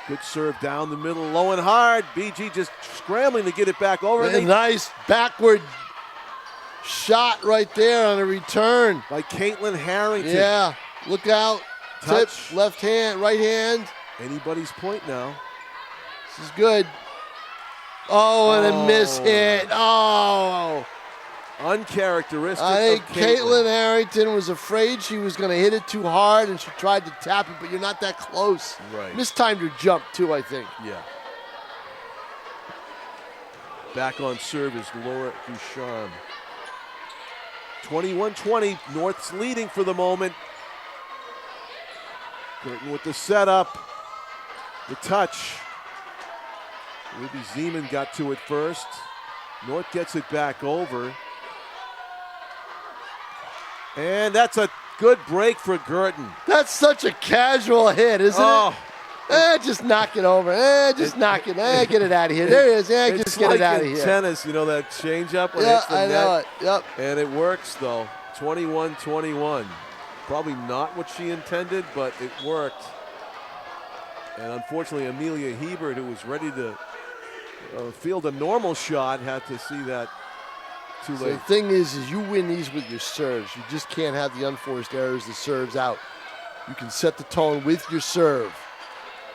Good serve down the middle, low and hard. BG just scrambling to get it back over. A nice backward shot right there on a return. By Caitlin Harrington. Yeah. Look out. Touch. Tip, left hand, right hand. Anybody's point now. This is good. Oh, and a miss hit. Oh. Uncharacteristic. I think of Caitlin Harrington was afraid she was going to hit it too hard, and she tried to tap it, but you're not that close. Right. Mistimed her jump, too, I think. Yeah. Back on serve is Laura Ducharme. 21-20. North's leading for the moment. Guertin with the setup. The touch. Ruby Zeman got to it first. North gets it back over. And that's a good break for Guertin. That's such a casual hit, isn't it? Just knock it over. Just knock it. Get it out of here. There it is. Just get like it out of in here. Tennis, you know that change-up when it Yeah, hits the I net? know it. Yep. And it works, though. 21-21. Probably not what she intended, but it worked. And unfortunately, Amelia Hebert, who was ready to field a normal shot, had to see that too So late. the thing is you win these with your serves. You just can't have the unforced errors, the serves out. You can set the tone with your serve.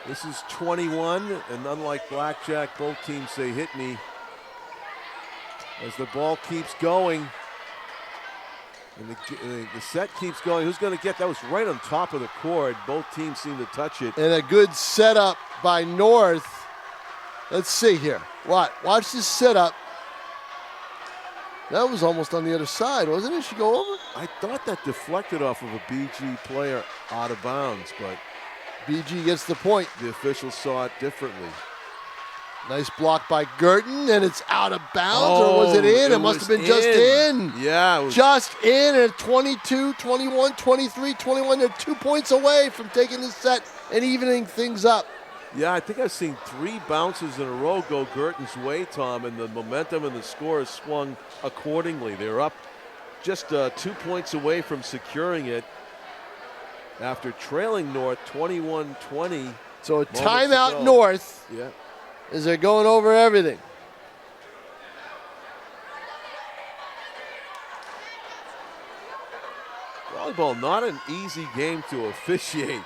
This is 21, and unlike blackjack, both teams say hit me. As the ball keeps going, and the set keeps going. Who's going to get that? Was right on top of the cord. Both teams seem to touch it. And a good setup by North. Let's see here. Watch this setup. That was almost on the other side, wasn't it? She go over? I thought that deflected off of a BG player out of bounds, but BG gets the point. the officials saw it differently. Nice block by Guertin, and it's out of bounds, or was it in? It must have been just in. Yeah. It was just in at 22, 21, 23, 21. They're 2 points away from taking this set and evening things up. Yeah, I think I've seen 3 bounces in a row go Guertin's way, Tom, and the momentum and the score has swung accordingly. They're up just 2 points away from securing it after trailing North 21-20. So a timeout North. Yeah. As they're going over everything. Volleyball, not an easy game to officiate.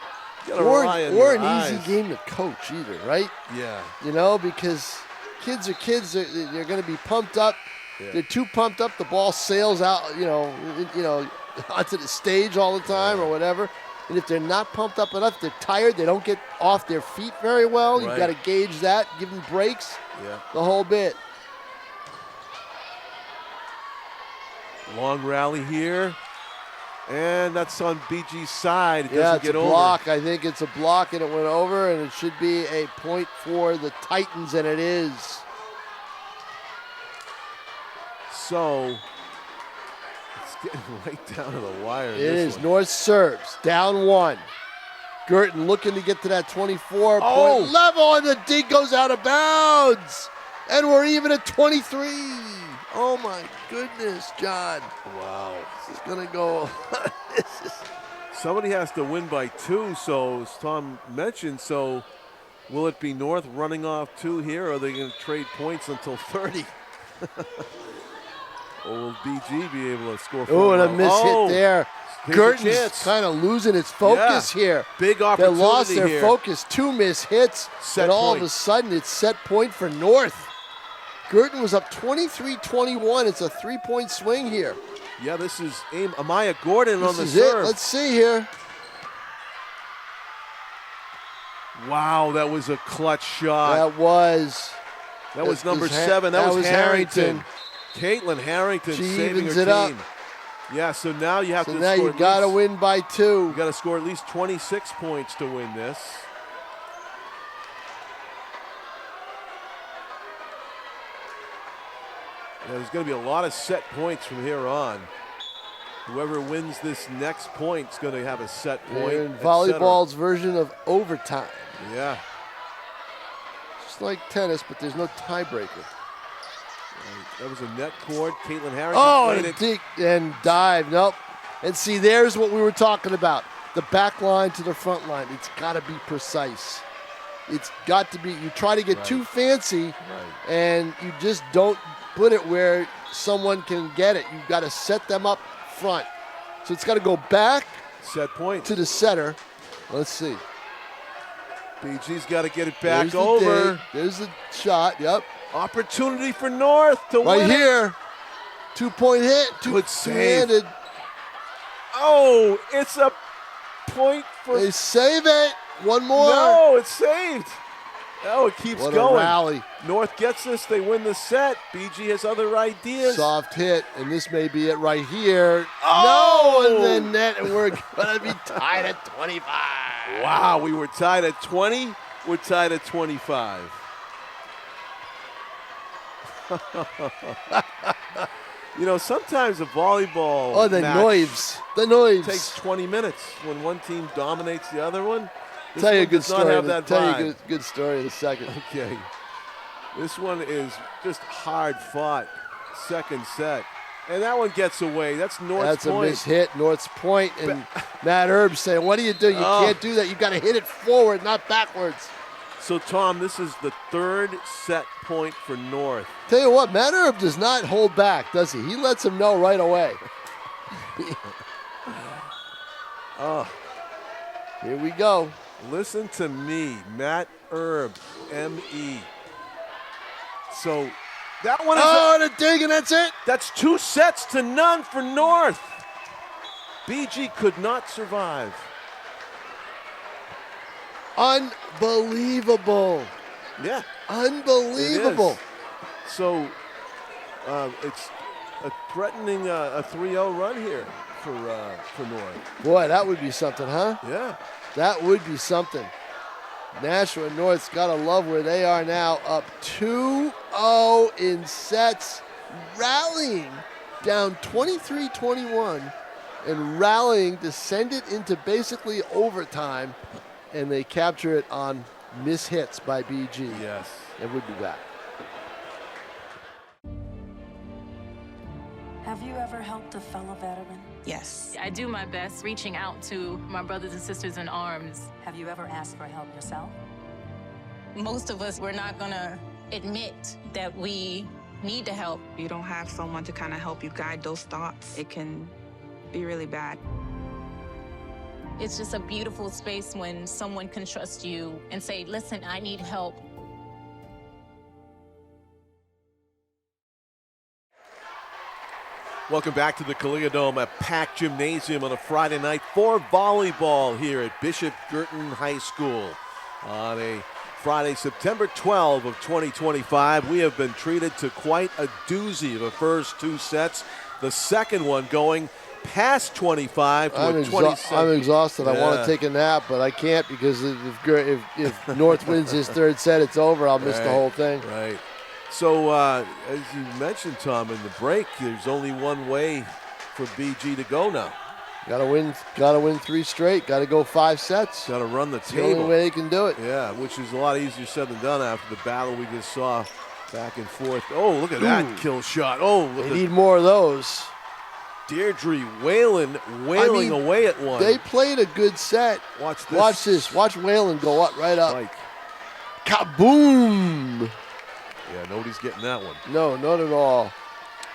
Or an easy game to coach either, right? Yeah. You know, because kids are kids. They're going to be pumped up. Yeah. They're too pumped up. The ball sails out, you know, onto the stage all the time or whatever. And if they're not pumped up enough, they're tired. They don't get off their feet very well. You've got to gauge that, give them breaks, the whole bit. Long rally here. And that's on BG's side. It Yeah, doesn't it's get a over. block. I think it's a block, and it went over, and it should be a point for the Titans, and it is. So it's getting right down to the wire. It is. North serves. Down 1. Guertin looking to get to that 24-point level, and the dig goes out of bounds. And we're even at 23. Oh, my goodness, John. Wow. This is going to go. Somebody has to win by 2, so as Tom mentioned, so will it be North running off 2 here, or are they going to trade points until 30? Or will BG be able to score? Oh, and a miss hit there. Guertin's kind of losing its focus here. Big opportunity. They lost their here. focus. 2 missed hits, and all of a sudden it's set point for North. Guertin was up 23-21. It's a 3-point swing here. Yeah, this is Amaya Gordon on the serve. This is it. Let's see here. Wow, that was a clutch shot. That was number 7. That was Harrington. Harrington. Caitlin Harrington She saving evens her it team. up. Yeah, so now you have to now score. You got to win by 2. You got to score at least 26 points to win this. Yeah, there's going to be a lot of set points from here on. Whoever wins this next point is going to have a set point. And volleyball's version of overtime. Yeah. Just like tennis, but there's no tiebreaker. That was a net cord. Caitlin Harrington and dive. Nope. And see, there's what we were talking about. The back line to the front line. It's got to be precise. It's got to be. You try to get too fancy, and you just don't put it where someone can get it. You've got to set them up front. So it's got to go back Set point. To the setter. Let's see. BG's got to get it back There's over. There's the shot. Yep. Opportunity for North to win. Right here. 2-point hit. Good save. Two-handed. Oh, it's a point for... They save it. One more. No, it's saved. Oh, it keeps What going. A rally. North gets this. They win the set. BG has other ideas. Soft hit, and this may be it right here. Oh! No, and then net, and we're going to be tied at 25. Wow, we were tied at 20. We're tied at 25. You know, sometimes a volleyball Oh, the match noise. The noise. takes 20 minutes when one team dominates the other one. Tell you a good story. Tell you a good story in a second. Okay. This one is just hard fought. Second set. And that one gets away. That's North's That's point. a mishit. North's point. And Matt Erb saying, what do you do? You can't do that. You've got to hit it forward, not backwards. So, Tom, this is the third set point for North. Tell you what, Matt Erb does not hold back, does he? He lets him know right away. Here we go. Listen to me, Matt Erb, M.E. So that one is the dig, and that's it. That's 2-0 for North. BG could not survive. Unbelievable. Yeah. Unbelievable. It is. So it's a threatening a 3-0 run here for North. Boy, that would be something, huh? Yeah. That would be something. Nashua and North's got to love where they are now, up 2-0 in sets, rallying down 23-21 and rallying to send it into basically overtime, and they capture it on mishits by BG. Yes. And we'll be back. Have you ever helped a fellow veteran? Yes. I do my best reaching out to my brothers and sisters in arms. Have you ever asked for help yourself? Most of us, we're not gonna admit that we need to help. You don't have someone to kind of help you guide those thoughts. It can be really bad. It's just a beautiful space when someone can trust you and say, listen, I need help. Welcome back to the Kalia Dome, a packed gymnasium on a Friday night for volleyball here at Bishop Guertin High School. On a Friday, September 12 of 2025, we have been treated to quite a doozy of the first two sets. The second one going past 25 to a 27. I'm exhausted. I want to take a nap, but I can't because if North wins his third set, it's over. I'll miss the whole thing. Right. So, as you mentioned, Tom, in the break, there's only one way for BG to go now. Got to win 3 straight. Got to go 5 sets. Got to run the table. The only way they can do it. Yeah, which is a lot easier said than done after the battle we just saw back and forth. Oh, look at that kill shot. Oh, look. They need more of those. Deirdre wailing away at one. They played a good set. Watch this. Watch this. Watch Whalen go up right up. Like, kaboom! Yeah, nobody's getting that one. No, not at all.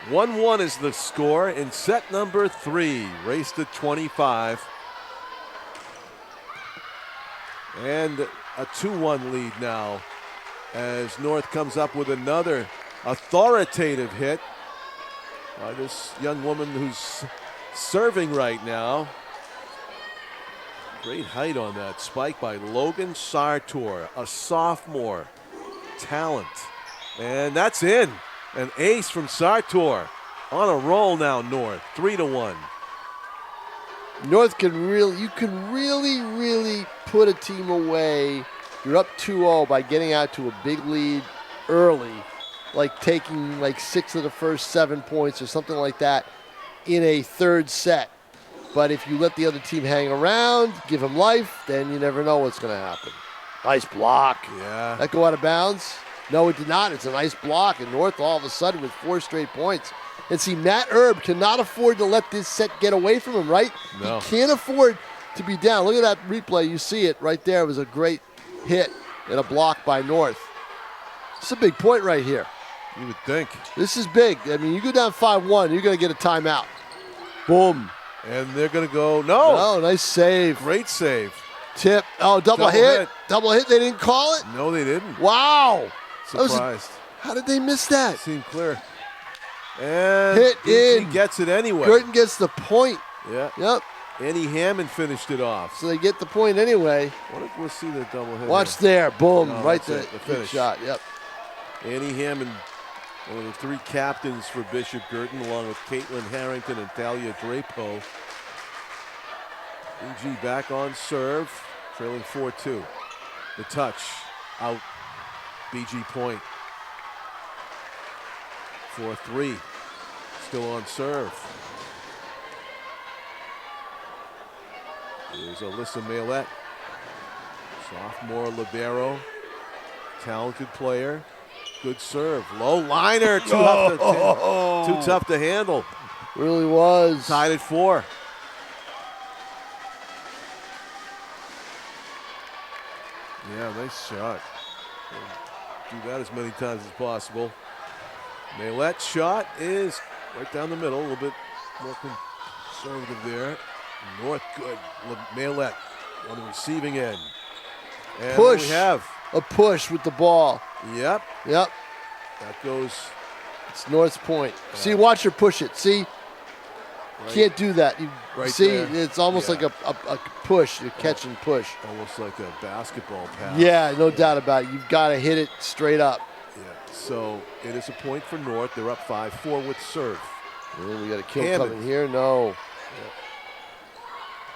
1-1 is the score in set number 3. Race to 25. And a 2-1 lead now as North comes up with another authoritative hit by this young woman who's serving right now. Great height on that spike by Logan Sartor, a sophomore talent. And that's in. An ace from Sartor. On a roll now, North. 3-1. North can really put a team away. You're up 2-0 by getting out to a big lead early, like taking like 6 of the first 7 points or something like that in a third set. But if you let the other team hang around, give them life, then you never know what's going to happen. Nice block. Yeah. That go out of bounds? No, it did not. It's a nice block. And North all of a sudden with 4 straight points. And see, Matt Erb cannot afford to let this set get away from him, right? No. He can't afford to be down. Look at that replay. You see it right there. It was a great hit and a block by North. It's a big point right here. You would think. This is big. I mean, you go down 5-1, you're going to get a timeout. Boom. And they're going to go, no. Oh, nice save. Great save. Tip. Oh, double hit. Double hit. They didn't call it? No, they didn't. Wow. Surprised. How did they miss that? Seemed clear. And hit BG in. Gets it anyway. Guertin gets the point. Yeah. Yep. Annie Hammond finished it off. So they get the point anyway. What if we'll see the double hit? Watch there. Boom. No, right there. there. The finish. Good shot. Yep. Annie Hammond, one of the 3 captains for Bishop Guertin, along with Caitlin Harrington and Talia Drapo. BG back on serve, trailing 4-2. The touch, out, BG point. 4-3, still on serve. Here's Alyssa Maylette, sophomore libero, talented player, good serve. Low liner, too tough to handle. Really was. Tied at 4. Yeah, nice shot. Do that as many times as possible. Maylette's shot is right down the middle, a little bit more conservative there. North good. Maylette on the receiving end. And push. We have a push with the ball. Yep. Yep. That goes. It's North's point. See, watch her push it. See, can't do that. You see, there. It's almost like a push, a catch and push. Almost like a basketball pass. Yeah, no doubt about it. You've got to hit it straight up. Yeah. So it is a point for North. They're up 5-4 with serve. And we got a kill coming here. No. Yeah.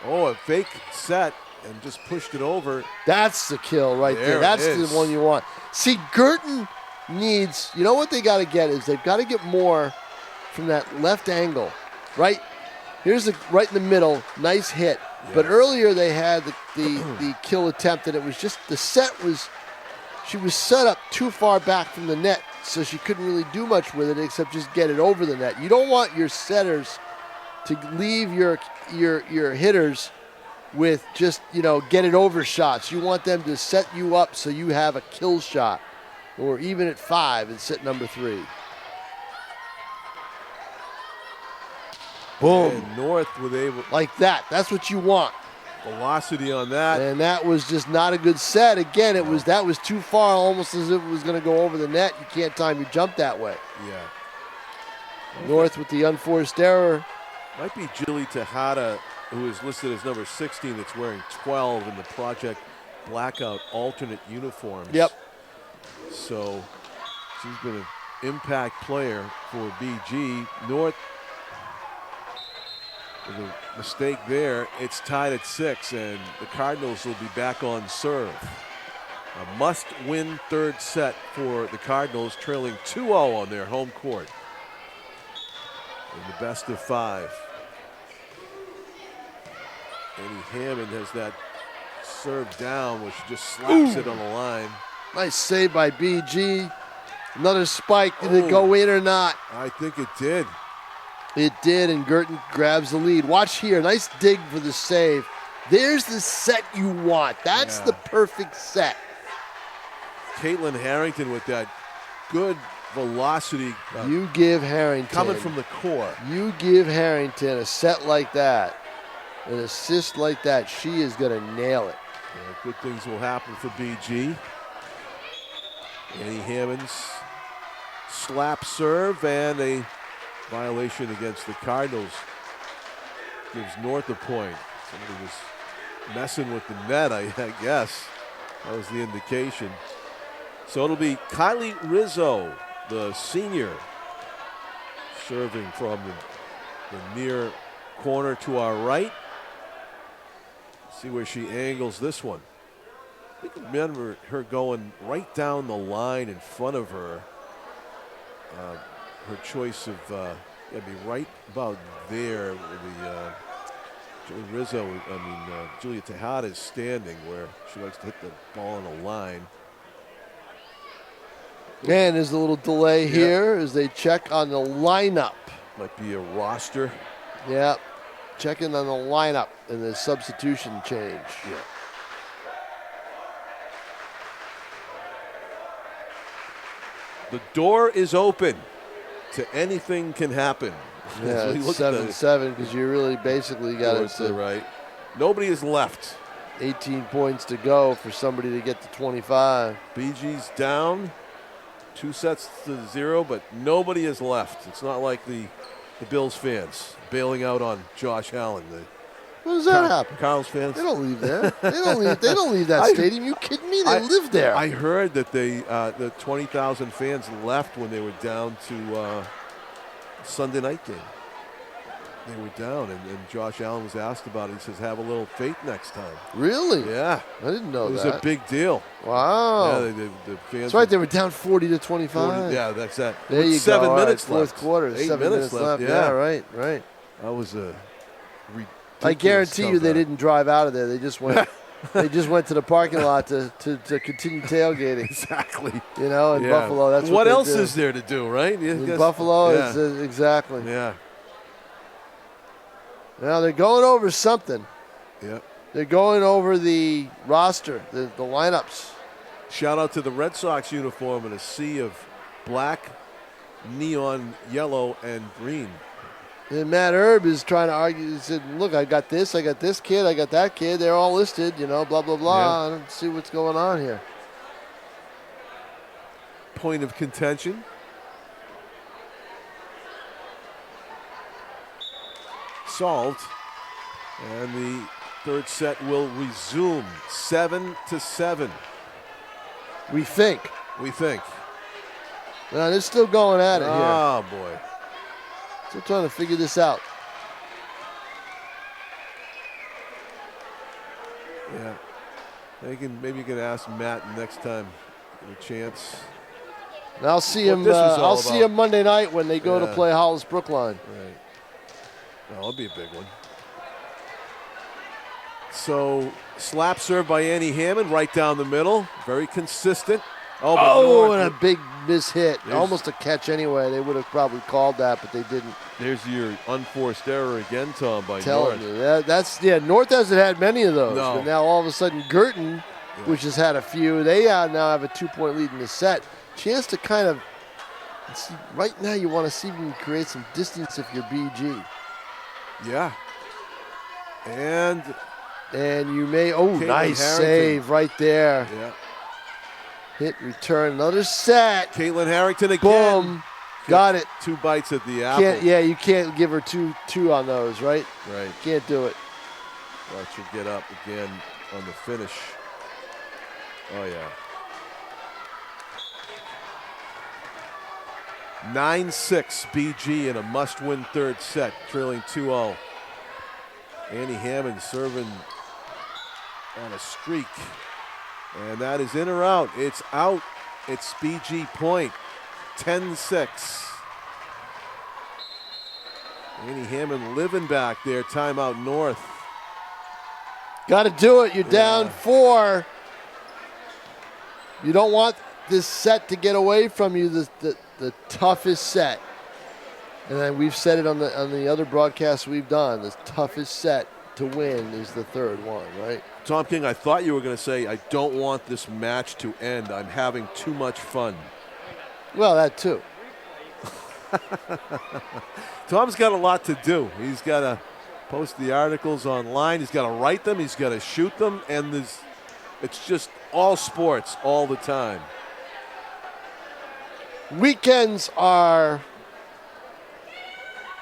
Oh, a fake set and just pushed it over. That's the kill right there. That's the one you want. See, Guertin needs, you know what they got to get is they've got to get more from that left angle, right? Here's the right in the middle, nice hit. Yeah. But earlier they had the kill attempt, and it was just the set was, she was set up too far back from the net, so she couldn't really do much with it except just get it over the net. You don't want your setters to leave your hitters with just, get it over shots. You want them to set you up so you have a kill shot, or even at 5 and set number 3. Boom. And North was able. Like that. That's what you want. Velocity on that. And that was just not a good set. Again, that was too far, almost as if it was going to go over the net. You can't time your jump that way. Yeah. North with the unforced error. Might be Julie Tejada, who is listed as number 16, that's wearing 12 in the Project Blackout alternate uniforms. Yep. So she's been an impact player for BG. North, with a mistake there, it's tied at 6, and the Cardinals will be back on serve. A must-win third set for the Cardinals, trailing 2-0 on their home court in the best of 5. Annie Hammond has that serve down, where she just slaps it on the line. Nice save by BG. Another spike. Did it go in or not? I think it did. It did, and Guertin grabs the lead. Watch here. Nice dig for the save. There's the set you want. That's the perfect set. Caitlin Harrington with that good velocity. You give Harrington. Coming from the core. You give Harrington a set like that, an assist like that, she is going to nail it. Yeah, good things will happen for BG. Annie Hammond's slap serve and a violation against the Cardinals gives North a point. Somebody was messing with the net, I guess. That was the indication. So it'll be Kylie Rizzo, the senior, serving from the near corner to our right. See where she angles this one. I think I remember her going right down the line in front of her. Her choice of be right about there where the Julia Tejada is standing, where she likes to hit the ball on the line. And there's a little delay here as they check on the lineup. Might be a roster. Yep. Checking on the lineup and the substitution change. Yeah. The door is open. to anything can happen. Yeah, We it's look at the 7-7 because you really basically got scores to the it. right. Nobody is left. 18 points to go for somebody to get to 25. BG's down 2-0, but nobody is left. It's not like the Bills fans bailing out on Josh Allen. When does that happen? Carl's fans. They don't leave there. They don't leave that stadium. You kidding me? They live there. I heard that the 20,000 fans left when they were down to Sunday night game. They were down, and Josh Allen was asked about it. He says, "Have a little faith next time." Really? Yeah. I didn't know that. It was a big deal. Wow. Yeah, the fans. That's right. They were down 40-25. Yeah, that's that. There you go. 7 minutes All right, left. fourth quarter. 8 7 minutes left. Yeah, right. That was a ridiculous I guarantee you they comeback. didn't drive out of there. They just went. They just went to the parking lot to continue tailgating. Exactly. You know, in Buffalo, that's what What they else do. is there to do, right? In Buffalo, yeah. is exactly. Yeah. Now they're going over something. Yeah. They're going over the roster, the lineups. Shout out to the Red Sox uniform in a sea of black, neon yellow, and green. And Matt Erb is trying to argue. He said, "Look, I got this kid, I got that kid. They're all listed, blah blah blah. Yeah. I don't see what's going on here." Point of contention. Solved. And the third set will resume 7-7. We think. Now they're still going at it here. Oh boy. Still trying to figure this out. Yeah. Maybe you can ask Matt next time. Get a chance. And I'll see What him. this was all I'll see about. him Monday night when they go to Yeah. play Hollis Brookline. Right. That'll be a big one. So, slap serve by Annie Hammond right down the middle. Very consistent. Oh, but Oh, North- and a big miss hit. There's- Almost a catch anyway. They would have probably called that, but they didn't. There's your unforced error again, Tom, by Telling North. you. North hasn't had many of those. No. But now all of a sudden Guertin, which has had a few, they now have a 2-point lead in the set. Chance to kind of, see, right now you want to see if you can create some distance if you're BG. Yeah. And you may, Caitlin nice Harrington. save right there. yeah. Hit, return, another set. Caitlin Harrington again. Boom. Got it. 2 bites at the apple. You can't give her two on those, right? Right. Can't do it. Watch her get up again on the finish. Oh, yeah. 9-6 BG in a must-win third set, trailing 2-0. Annie Hammond serving on a streak. And that is in or out. It's out. It's BG point. 10-6. Annie Hammond living back there. Timeout North. Got to do it. You're down 4. You don't want this set to get away from you. The toughest set, and then we've said it on the other broadcasts we've done. The toughest set to win is the third one, right? Tom King, I thought you were going to say, I don't want this match to end. I'm having too much fun. Well, that too. Tom's got a lot to do. He's got to post the articles online. He's got to write them. He's got to shoot them. And it's just all sports all the time. Weekends are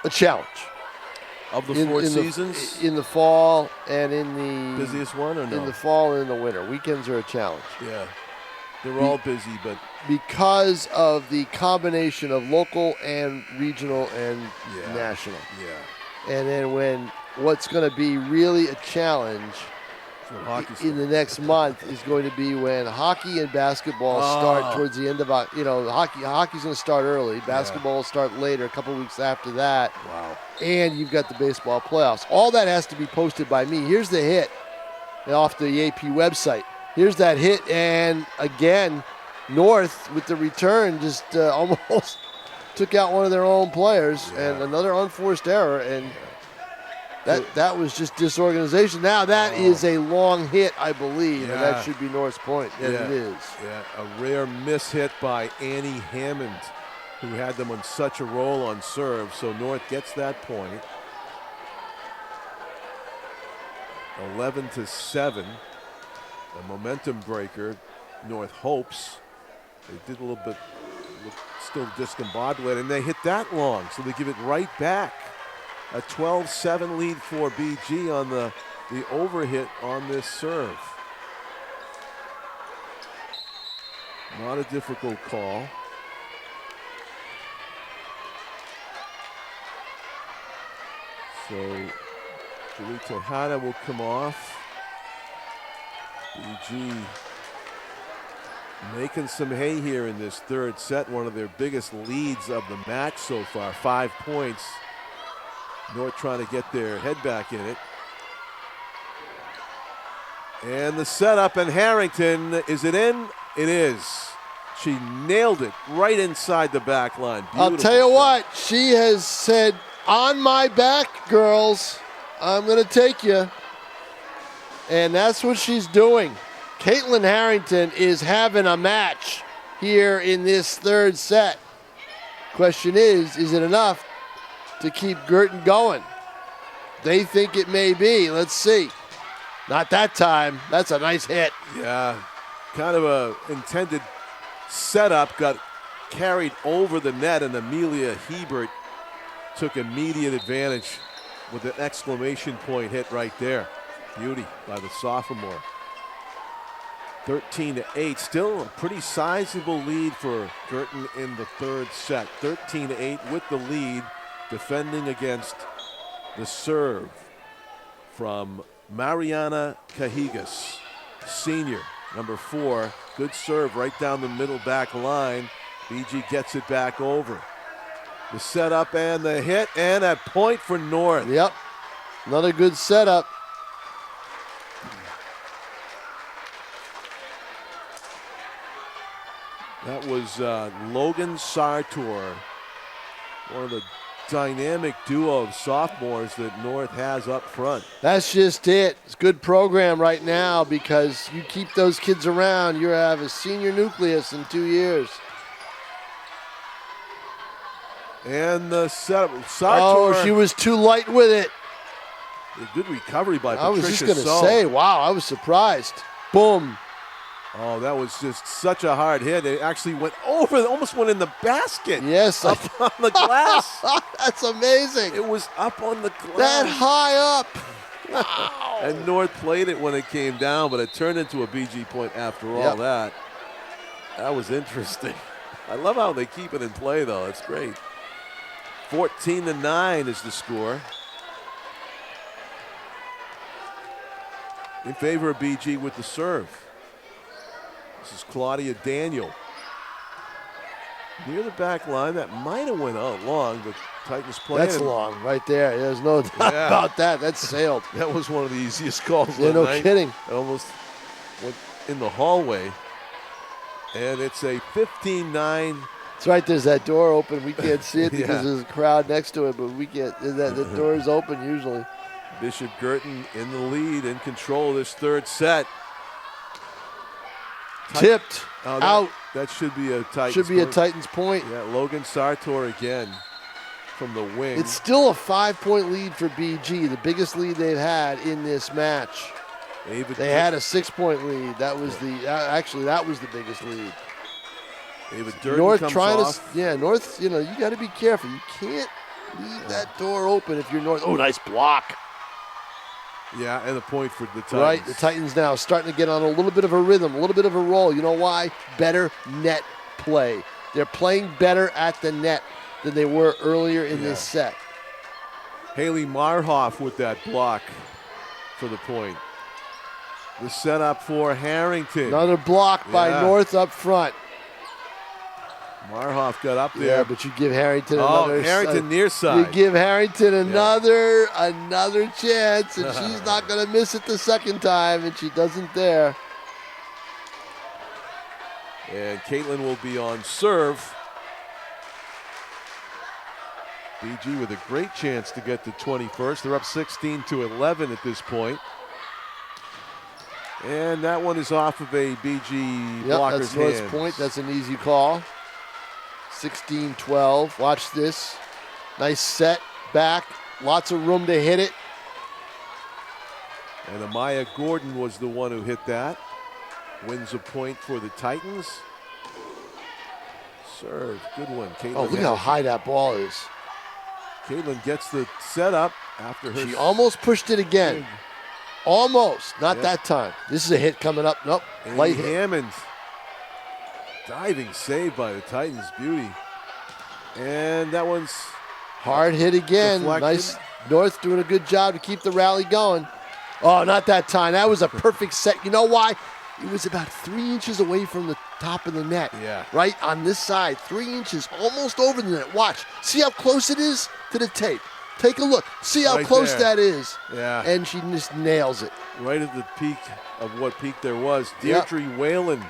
a challenge. Of the 4 seasons? In the fall and in the... Busiest one or no? In the fall and in the winter. Weekends are a challenge. Yeah. They're all busy, but... Because of the combination of local and regional and national. Yeah. And then when what's going to be really a challenge in the next month is going to be when hockey and basketball start towards the end of, hockey's going to start early. Basketball will start later, a couple weeks after that. Wow. And you've got the baseball playoffs. All that has to be posted by me. Here's the hit off the AP website. Here's that hit, and again, North with the return just almost took out one of their own players, and another unforced error, and that was just disorganization. Now that is a long hit, I believe, and that should be North's point, and it is. Yeah, a rare miss hit by Annie Hammond. who had them on such a roll on serve. So North gets that point. 11-7. A momentum breaker. North hopes. They did a little bit, still discombobulated, and they hit that long, so they give it right back. A 12-7 lead for BG on the overhit on this serve. Not a difficult call. So Julie Tejada will come off. BG making some hay here in this third set, one of their biggest leads of the match so far, 5 points. North trying to get their head back in it. And the setup, and Harrington, is it in? It is. She nailed it right inside the back line. I'll tell you what, she has said, on my back, girls, I'm going to take you. And that's what she's doing. Caitlin Harrington is having a match here in this third set. Question is it enough to keep Guertin going? They think it may be. Let's see. Not that time. That's a nice hit. Yeah, kind of a intended setup, got carried over the net, and Amelia Hebert took immediate advantage with an exclamation point hit right there. Beauty by the sophomore. 13-8, still a pretty sizable lead for Guertin in the third set. 13-8 with the lead, defending against the serve from Mariana Cajigas, senior, number 4. Good serve right down the middle back line. BG gets it back over. The setup and the hit, and a point for North. Yep, another good setup. That was Logan Sartor, one of the dynamic duo of sophomores that North has up front. That's just it. It's a good program right now because you keep those kids around. You have a senior nucleus in 2 years. And the setup. Sartor, she was too light with it. A good recovery by Patricia. I was just going to say, wow, I was surprised. Boom. Oh, that was just such a hard hit. It actually went over, almost went in the basket. Yes. Up on the glass. That's amazing. It was up on the glass. That high up. Wow. And North played it when it came down, but it turned into a BG point after all that. That was interesting. I love how they keep it in play, though. It's great. 14-9 is the score. In favor of BG with the serve. This is Claudia Daniel. Near the back line, that might have went out long, but Titans playing. That's long right there. There's no doubt about that. That's sailed. That was one of the easiest calls of the night. Kidding. It almost went in the hallway. And it's a 15-9. That's right. There's that door open. We can't see it because there's a crowd next to it, but we can't. The door is open usually. Bishop Guertin in the lead, in control of this third set. Tipped out. That should be a Titans point. Should be a Titans point. Yeah, Logan Sartor again from the wing. It's still a 5-point lead for BG, the biggest lead they've had in this match. They had a 6-point lead. That was actually that was the biggest lead. North trying to, North. You got to be careful. You can't leave that door open if you're North. Oh, nice block. Yeah, and a point for the Titans. Right, the Titans now starting to get on a little bit of a rhythm, a little bit of a roll. You know why? Better net play. They're playing better at the net than they were earlier in this set. Haley Marhoff with that block for the point. The setup for Harrington. Another block by North up front. Marhoff got up there. Yeah, but you give Harrington another. Harrington near side. You give Harrington another chance, and she's not going to miss it the second time, and she doesn't there. And Caitlin will be on serve. BG with a great chance to get to 21st. They're up 16-11 at this point. And that one is off of a BG blocker's that's North's hands. point. That's an easy call. 16-12. Watch this. Nice set back. Lots of room to hit it. And Amaya Gordon was the one who hit that. Wins a point for the Titans. Serve. Good one. Caitlin Oh, look how high that ball is. Caitlin gets the setup after her. She almost pushed it again. Almost. Not that time. This is a hit coming up. Nope. Light hit. Hammond. Diving save by the Titans. Beauty. And that one's hard hit again. deflected. Nice. North doing a good job to keep the rally going. Oh, not that time. That was a perfect set. You know why? It was about 3 inches away from the top of the net. Yeah. Right on this side. 3 inches, almost over the net. Watch. See how close it is to the tape. Take a look. See how Right close there. that is. Yeah. And she just nails it. Right at the peak of what peak there was. Deirdre Whalen.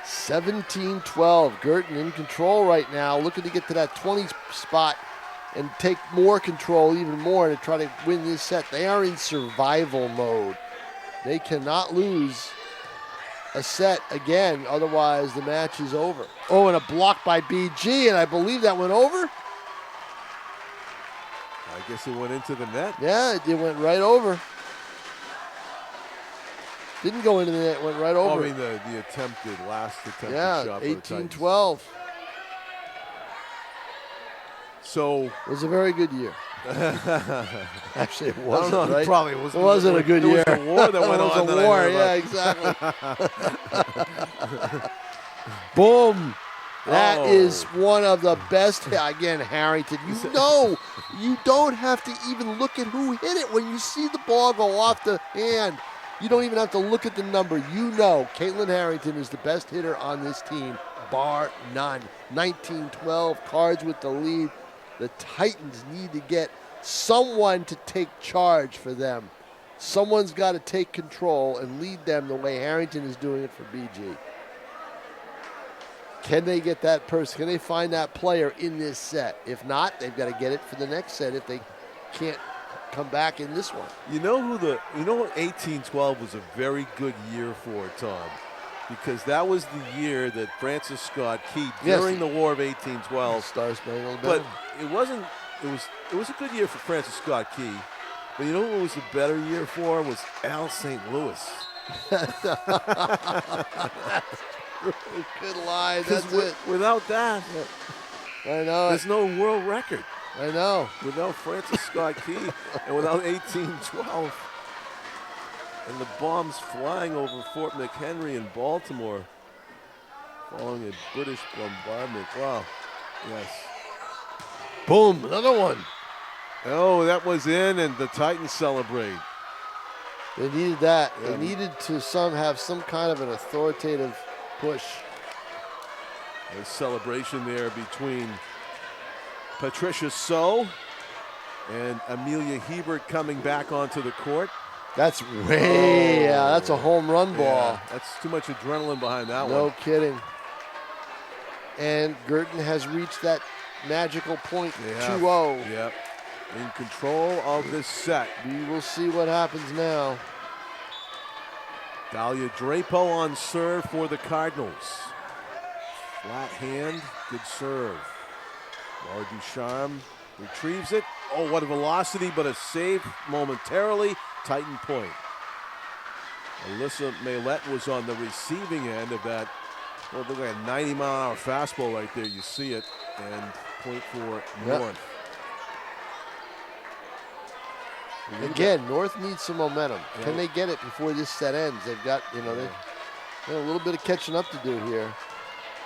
17-12. Guertin in control right now, looking to get to that 20 spot and take more control, even more, to try to win this set. They are in survival mode. They cannot lose a set again, otherwise the match is over. Oh, and a block by BG, and I believe that went over? I guess it went into the net. Yeah, it went right over. Didn't go into the net, went right over. I mean, the last attempted Yeah, shot. 18-12. So it was a very good year. Actually, it wasn't, I don't know, right? Probably wasn't. It wasn't a good year. It was the war that went on. It was that a I war, heard yeah, about. exactly. Boom. That is one of the best. Again, Harrington, you don't have to even look at who hit it. When you see the ball go off the hand, you don't even have to look at the number. You know Caitlin Harrington is the best hitter on this team, bar none. 19-12, Cards with the lead. The Titans need to get someone to take charge for them. Someone's got to take control and lead them the way Harrington is doing it for BG. Can they get that person? Can they find that player in this set? If not, they've got to get it for the next set if they can't come back in this one. You know what 18-12 was a very good year for, Tom, because that was the year that Francis Scott Key during the War of 1812. Star Spangled But Banner. it wasn't. It was a good year for Francis Scott Key. But you know what was a better year for was Al St. Louis. Good line. That's it. Without that, I know. there's no world record. I know. Without Francis Scott Key and without 1812. And the bombs flying over Fort McHenry in Baltimore following a British bombardment. Wow. Yes. Boom. Another one. Oh, that was in, and the Titans celebrate. They needed that. Yeah. They needed to have some kind of an authoritative push. A celebration there between Patricia So and Amelia Hebert coming back onto the court. That's that's a home run ball. Yeah, that's too much adrenaline behind that one. No kidding. And Guertin has reached that magical point, 2-0. Yep. In control of this set. We will see what happens now. Dahlia Drapo on serve for the Cardinals. Flat hand, good serve. Laura Ducharme retrieves it. Oh, what a velocity, but a save momentarily. Titan point. Alyssa Maylette was on the receiving end of that. Well, look at a 90-mile-an-hour fastball right there. You see it. And point for North. Again, North needs some momentum. Can they get it before this set ends? They've got, they have a little bit of catching up to do here.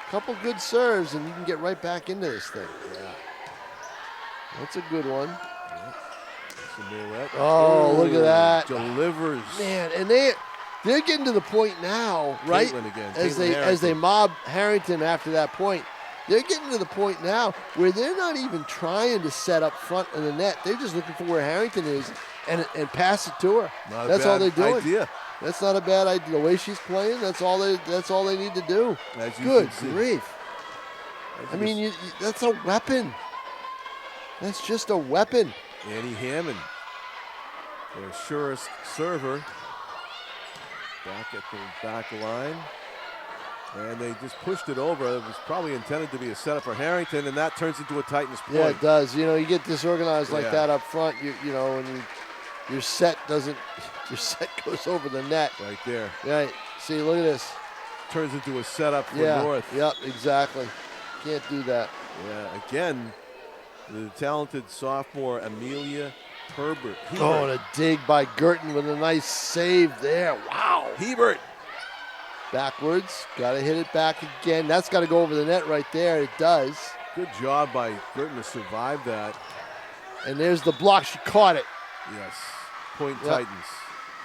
A couple good serves, and you can get right back into this thing. Yeah. That's a good one. Oh, look at that. Delivers. Man, and they're getting to the point now, right? Caitlin again. As they mob Harrington after that point. They're getting to the point now where they're not even trying to set up front of the net. They're just looking for where Harrington is and pass it to her. That's all they're doing. Idea. That's not a bad idea. The way she's playing, that's all they need to do. Good grief. I mean, that's a weapon. That's just a weapon. Annie Hammond, their surest server. Back at the back line. And they just pushed it over. It was probably intended to be a setup for Harrington, and that turns into a Titans point. Yeah, it does. You know, you get disorganized like Yeah. that up front, you know, and your set goes over the net. Right there. Right. See, look at this. Turns into a setup for Yeah. North. Yep, exactly. Can't do that. Yeah, again, the talented sophomore Amelia Hebert. Oh, and a dig by Guertin with a nice save there. Wow. Hebert. Backwards. Got to hit it back again. That's got to go over the net right there. It does. Good job by Guertin to survive that. And there's the block. She caught it. Yes. Point Yep. Titans.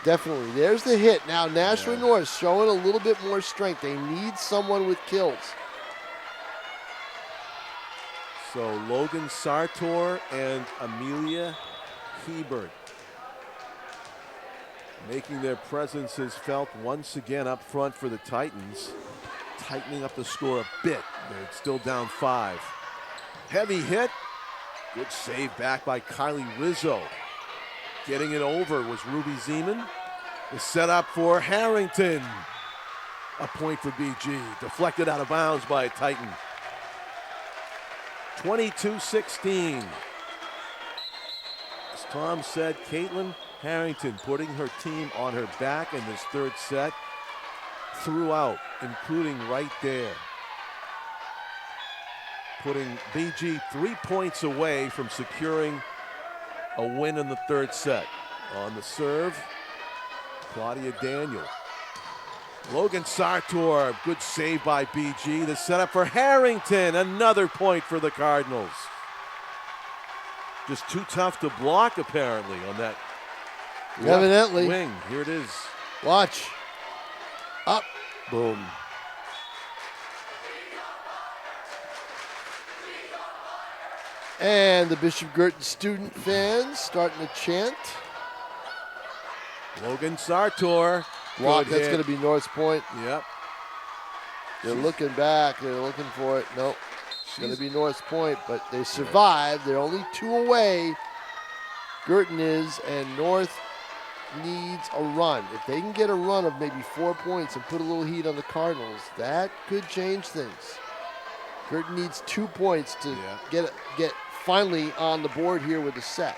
Definitely. There's the hit. Now, Nashua North showing a little bit more strength. They need someone with kills. So Logan Sartor and Amelia Hebert making their presences felt once again up front for the Titans, tightening up the score a bit. They're still down 5. Heavy hit. Good save back by Kylie Rizzo. Getting it over was Ruby Zeman. The setup for Harrington. A point for BG. Deflected out of bounds by a Titan. 22-16. As Tom said, Caitlin Harrington putting her team on her back in this third set throughout, including right there. Putting BG 3 points away from securing a win in the third set. On the serve, Claudia Daniel. Logan Sartor, good save by BG. The setup for Harrington, another point for the Cardinals. Just too tough to block, apparently, on that Evidently. wing. Here it is. Watch. Up. Boom. And the Bishop Guertin student fans starting to chant. Logan Sartor. Block, Good that's hit. going to be North's point. Yep. They're looking back. They're looking for it. Nope. It's going to be North's point, but they survived. They're only 2 away. Guertin is, and North needs a run. If they can get a run of maybe 4 points and put a little heat on the Cardinals, that could change things. Guertin needs 2 points to get finally on the board here with the set.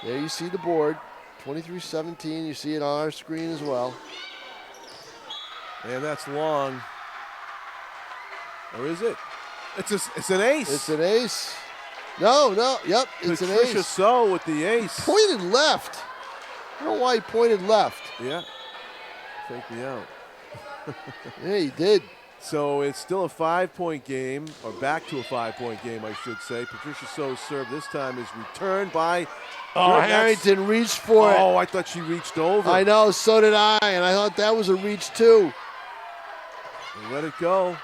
There you see the board, 23-17. You see it on our screen as well. And that's long. Or is it? It's an ace. It's an ace. No, yep, it's Patricia an ace. So with the ace. Pointed left. I don't know why he pointed left. Yeah. Take me out. Yeah, he did. So it's still a 5-point game, or back to a 5-point game, I should say. Patricia So's serve this time is returned by. Oh, Harrington reached for it. Oh, I thought she reached over. I know, so did I, and I thought that was a reach too. They let it go.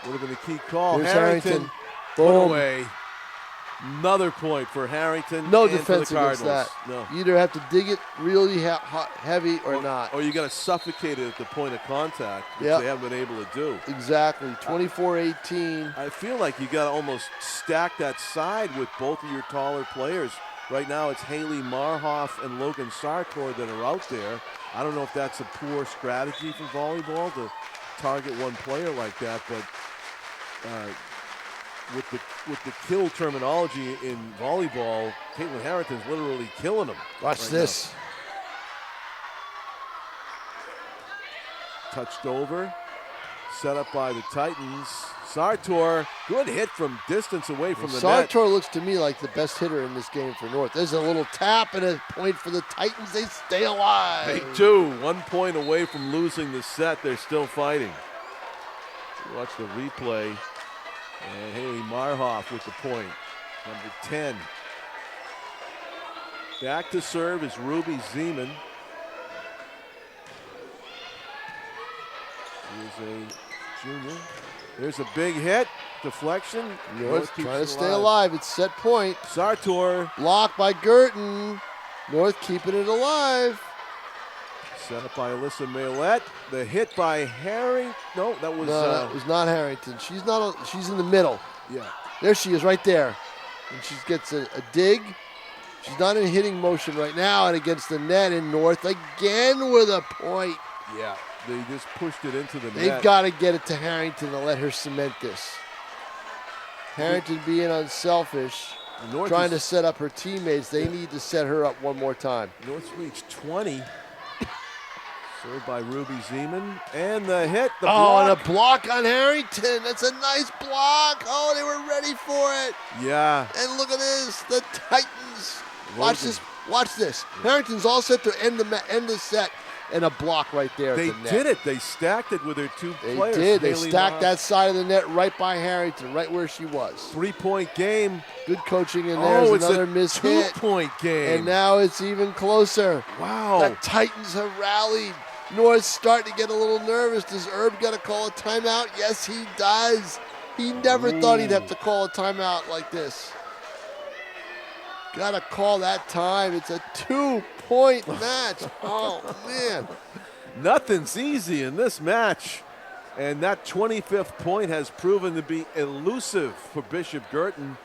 Would have been a key call. Here's Harrington. Harrington. Put Boom. away. Another point for Harrington. No and defense for the against Cardinals. that. No. You either have to dig it really heavy or not. Or you got to suffocate it at the point of contact, which Yep. they haven't been able to do. Exactly. 24-18. I feel like you got to almost stack that side with both of your taller players. Right now it's Haley Marhoff and Logan Sartor that are out there. I don't know if that's a poor strategy for volleyball to target one player like that, but with the kill terminology in volleyball, Caitlin Harrington's literally killing them. Watch right this. Now. Touched over. Set up by the Titans. Sartor, good hit from distance away from the net. Sartor looks to me like the best hitter in this game for North. There's a little tap and a point for the Titans. They stay alive. They do. 1 point away from losing the set. They're still fighting. Watch the replay. And Haley Marhoff with the point. Number 10. Back to serve is Ruby Zeman. She is a junior. There's a big hit. Deflection. North keeps trying to it stay alive. It's set point. Sartor. Blocked by Guertin. North keeping it alive. Set up by Alyssa Maylette. The hit by Harry. No, that was. No, it was not Harrington. She's in the middle. Yeah. There she is, right there. And she gets a dig. She's not in hitting motion right now, and against the net in North again with a point. Yeah, they just pushed it into the net. They've got to get it to Harrington to let her cement this. Harrington being unselfish, trying to set up her teammates. They need to set her up one more time. North's reached 20. Served by Ruby Zeman. And the hit, the block. Oh, and a block on Harrington. That's a nice block. Oh, they were ready for it. Yeah. And look at this, the Titans. Watch this. Watch this. Harrington's all set to end the set, and a block right there. They at the net. did it. They stacked it with their two players. They did. They Haley stacked Moss. that side of the net right by Harrington, right where she was. 3-point game. Good coaching, and there's it's another a missed hit. 2-point game. And now it's even closer. Wow. The Titans have rallied. North's starting to get a little nervous. Does Herb got to call a timeout? Yes, he does. He never thought he'd have to call a timeout like this. Got to call that time. It's a 2-point match. Oh, man. Nothing's easy in this match. And that 25th point has proven to be elusive for Bishop Guertin.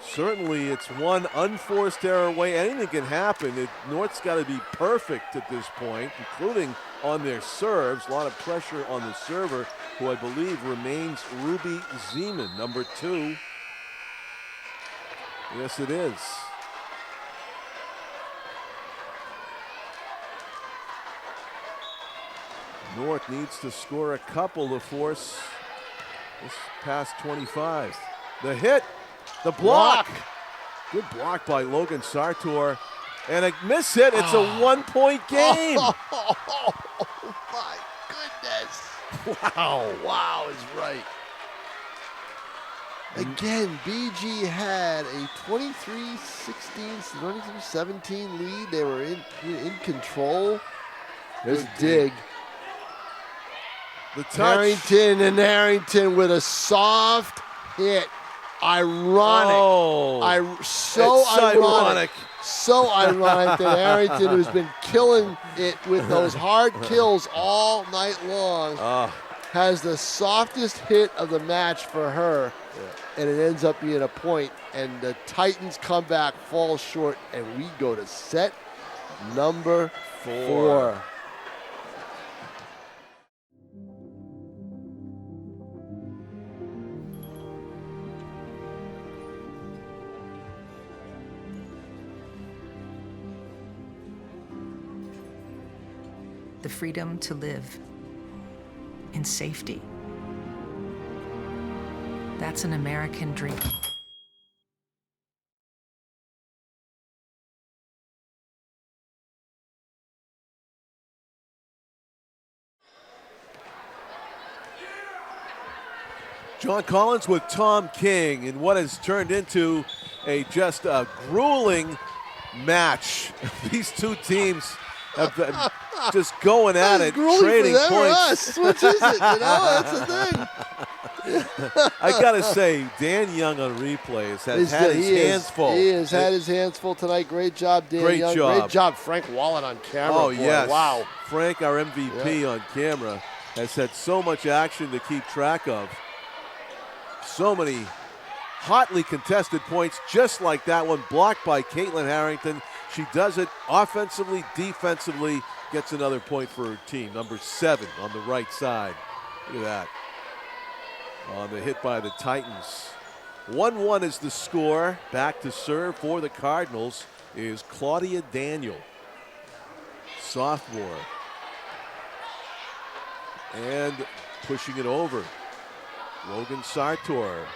Certainly, it's one unforced error away. Anything can happen. North's got to be perfect at this point, including on their serves. A lot of pressure on the server, who I believe remains Ruby Zeman, number 2. Yes, it is. North needs to score a couple to force this past 25. The hit, the block. Good block by Logan Sartor. And a miss hit. It's a 1-point game. Oh, my goodness. Wow is right. Again, BG had a 23-16, 23-17 lead. They were in control. There's a dig. The touch. Harrington with a soft hit. Ironic. Oh, so ironic. So ironic that Harrington, who's been killing it with those hard kills all night long, has the softest hit of the match for her. And it ends up being a point, and the Titans comeback falls short, and we go to set number 4. The freedom to live in safety. That's an American dream. John Collins with Tom King in what has turned into just a grueling match. These two teams have been just going at it, trading for them points. Or us. Which is it? You know, that's the thing. I gotta say, Dan Young on replays has had his hands full. He has had his hands full tonight. Great job, Dan Young. Great job, Frank Wallen on camera. Oh, yes. Wow. Frank, our MVP on camera, has had so much action to keep track of. So many hotly contested points, just like that one, blocked by Caitlin Harrington. She does it offensively, defensively, gets another point for her team. Number 7 on the right side. Look at that. On the hit by the Titans. 1-1 is the score. Back to serve for the Cardinals is Claudia Daniel, sophomore. And pushing it over. Logan Sartor.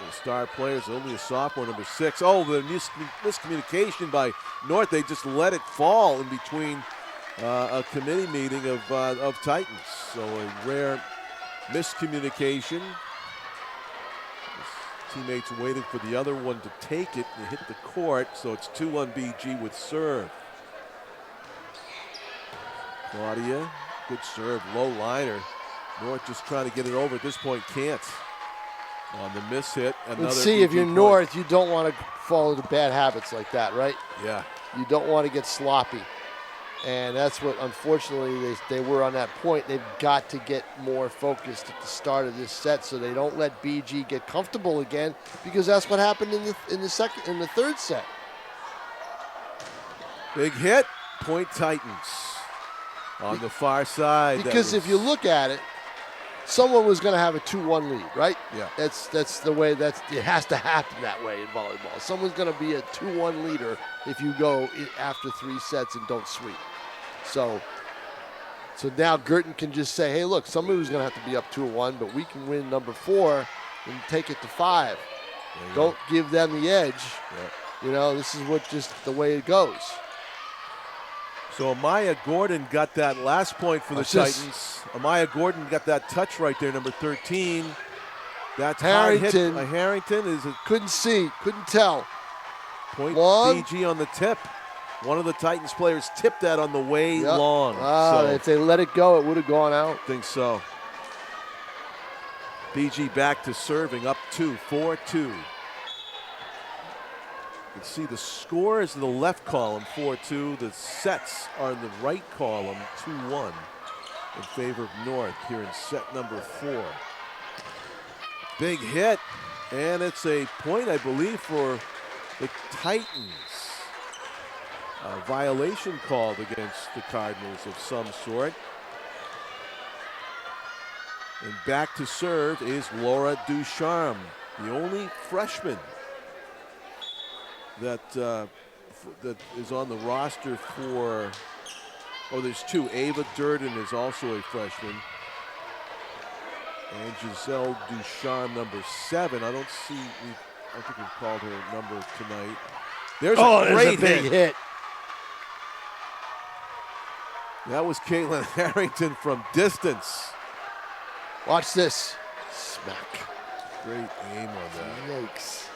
The star players, only a sophomore, number 6. Oh, the miscommunication by North. They just let it fall in between a committee meeting of Titans. So a rare miscommunication. His teammates waited for the other one to take it and hit the court. So it's 2-1 BG with serve. Claudia, good serve, low liner. North just trying to get it over at this point, can't. On the miss hit, another. Let's see, if you're point. North, you don't want to fall into bad habits like that, right? Yeah. You don't want to get sloppy. And that's what, unfortunately, they were on that point. They've got to get more focused at the start of this set so they don't let BG get comfortable again, because that's what happened in the third set. Big hit. Point Titans on the far side. Because if you look at it, someone was going to have a 2-1 lead, right? Yeah. That's the way it has to happen that way in volleyball. Someone's going to be a 2-1 leader if you go after 3 sets and don't sweep. So now Guertin can just say, hey, look, somebody was going to have to be up 2-1, but we can win number 4 and take it to 5. Don't give them the edge. Yeah. You know, this is just the way it goes. So Amaya Gordon got that last point for the Titans. Amaya Gordon got that touch right there, number 13. That's Harrington. Harrington is couldn't see, couldn't tell. Point long. BG on the tip. One of the Titans players tipped that on the way long. So if they let it go, it would have gone out. I think so. BG back to serving, up 2, 4-2. You can see the score is in the left column, 4-2. The sets are in the right column, 2-1 in favor of North here in set number 4. Big hit, and it's a point, I believe, for the Titans. A violation called against the Cardinals of some sort. And back to serve is Laura Ducharme, the only freshman that is on the roster for, there's 2. Ava Durden is also a freshman. And Giselle Ducharme, number 7. I don't think we've called her number tonight. There's a great big hit. That was Caitlin Harrington from distance. Watch this. Smack. Great aim on that. Yikes.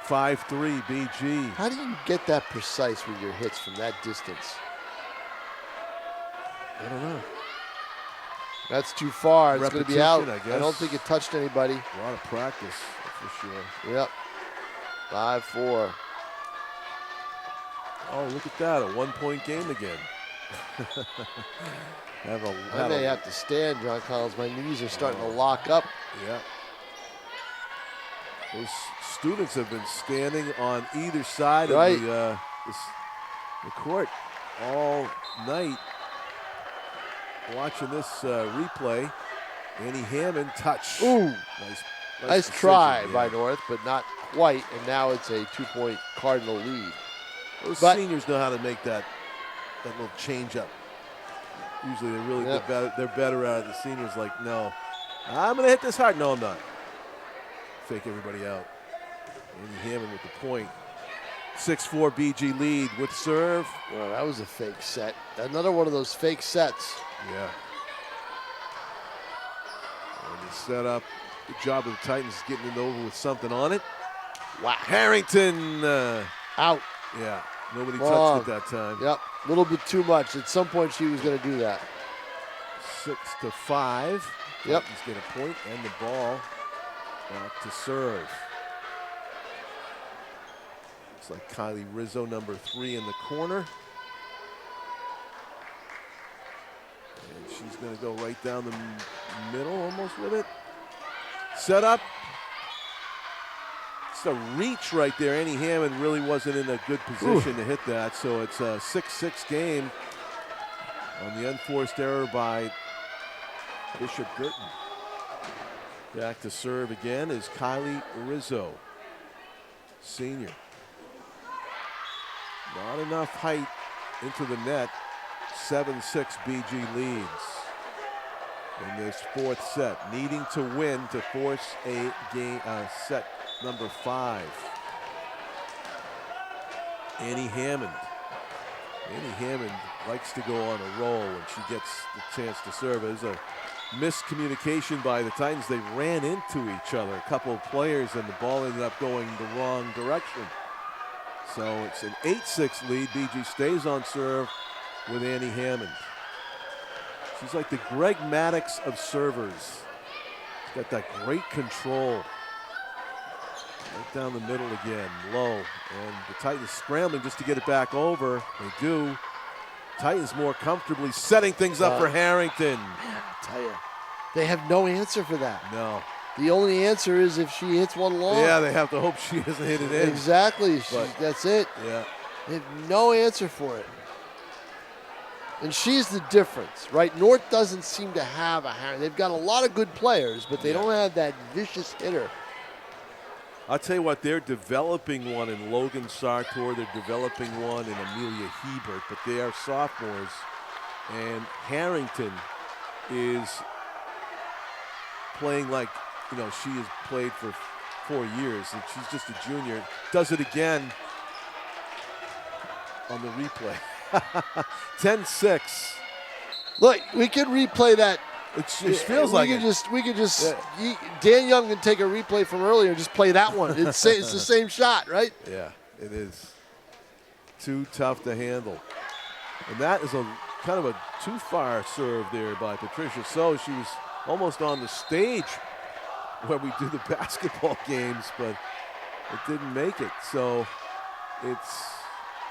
5-3 BG. How do you get that precise with your hits from that distance? I don't know. That's too far. It's going to be out. I guess. I don't think it touched anybody. A lot of practice, for sure. Yep. 5-4. Oh, look at that. A 1-point game again. I may have to stand, John Collins. My knees are starting to lock up. Yeah. Those students have been standing on either side of the court all night watching this replay. Annie Hammond touch. Ooh. Nice try decision, by North, but not quite. And now it's a 2-point Cardinal lead. Those seniors know how to make that little change up. Usually they're really good. They're better at it. The seniors like, no, I'm going to hit this hard. No, I'm not. Fake everybody out. Annie Hammond with the point. 6-4 BG lead with serve. Well, that was a fake set. Another one of those fake sets. Yeah. And the setup. Good job of the Titans getting it over with something on it. Wow. Harrington out. Yeah. Nobody touched it that time. Yep. A little bit too much. At some point she was going to do that. 6-5. Yep. Titans get a point and the ball back to serve. Looks like Kylie Rizzo, number 3 in the corner. And she's going to go right down the middle almost with it. Set up. It's a reach right there. Annie Hammond really wasn't in a good position to hit that. So it's a 6-6 game on the unforced error by Bishop Guertin. Back to serve again is Kylie Rizzo, senior. Not enough height into the net. 7-6 BG leads in this 4th set. Needing to win to force a game set number 5. Annie Hammond. Annie Hammond likes to go on a roll when she gets the chance to serve. There's a miscommunication by the Titans. They ran into each other, a couple of players, and the ball ended up going the wrong direction. So it's an 8-6 lead. BG stays on serve with Annie Hammond. She's like the Greg Maddux of servers. She's got that great control. Right down the middle again, low. And the Titans scrambling just to get it back over. They do. Titans more comfortably setting things up for Harrington. I tell you, they have no answer for that. No. The only answer is if she hits one long. Yeah, they have to hope she doesn't hit it in. Exactly. That's it. Yeah. They have no answer for it. And she's the difference, right? North doesn't seem to have a Harrington. They've got a lot of good players, but they don't have that vicious hitter. I'll tell you what, they're developing one in Logan Sartor. They're developing one in Amelia Hebert, but they are sophomores. And Harrington is playing like, she has played for 4 years, and she's just a junior. Does it again on the replay. 10-6. Look, we can replay that. It just feels like it. We could just. Dan Young can take a replay from earlier and just play that one. It's the same shot, right? Yeah, it is. Too tough to handle. And that is a kind of a too far serve there by Patricia So. She was almost on the stage where we do the basketball games, but it didn't make it. So it's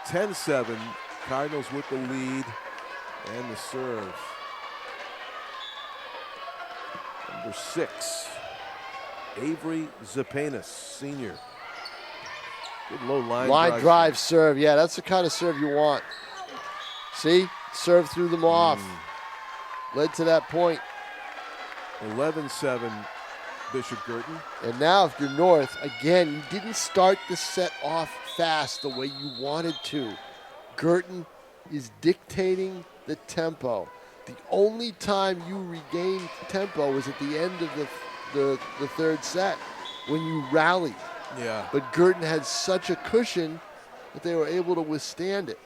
10-7. Cardinals with the lead and the serve. Number 6, Avery Zepanis, senior. Good low line drive serve. Yeah, that's the kind of serve you want. See? Serve threw them off. Led to that point. 11-7, Bishop Guertin. And now if you're North, again, you didn't start the set off fast the way you wanted to. Guertin is dictating the tempo. The only time you regained tempo was at the end of the third set when you rallied. Yeah. But Guertin had such a cushion that they were able to withstand it.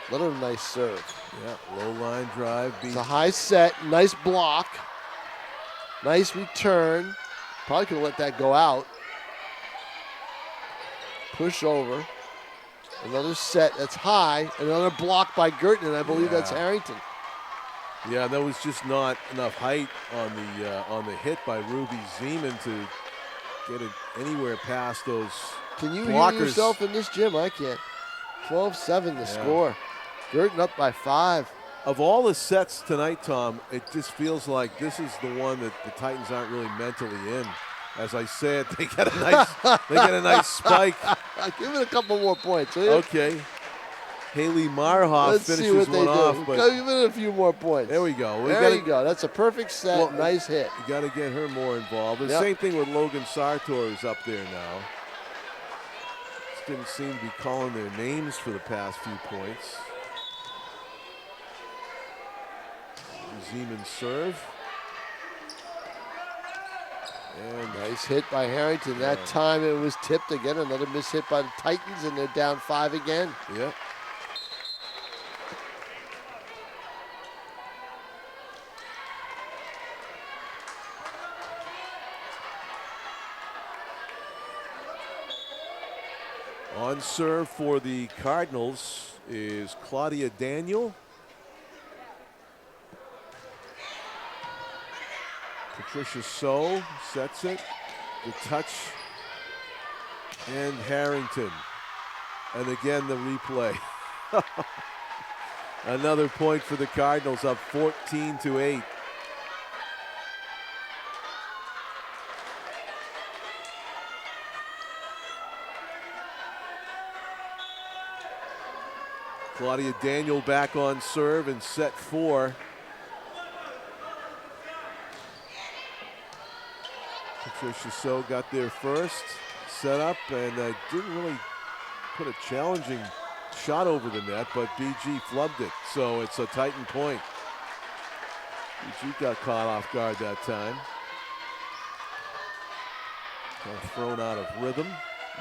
Another nice serve. Yeah, low line drive. It's a high set, nice block, nice return. Probably could have let that go out. Push over. Another set that's high. Another block by Guertin, and I believe that's Harrington. Yeah, there was just not enough height on the hit by Ruby Zeman to get it anywhere past those Can you blockers. hear yourself in this gym? I can't. 12-7 the score. Guertin up by 5. Of all the sets tonight, Tom, it just feels like this is the one that the Titans aren't really mentally in. As I said, they get a nice spike. Give it a couple more points, will you? Okay. Haley Marhoff finishes one off. But give it a few more points. there we go. There you go. That's a perfect set. Well, nice hit. You got to get her more involved. The same thing with Logan Sartor is up there now. Just didn't seem to be calling their names for the past few points. Zeman serve. And nice hit by Harrington. That time it was tipped again. Another miss hit by the Titans, and they're down 5 again. Yep. On serve for the Cardinals is Claudia Daniel. Patricia So sets it. The touch. And Harrington. And again, the replay. Another point for the Cardinals, up 14-8. Claudia Daniel back on serve in set 4. Patricia So got there first, set up, and didn't really put a challenging shot over the net, but BG flubbed it, so it's a Titan point. BG got caught off guard that time. Kind of thrown out of rhythm.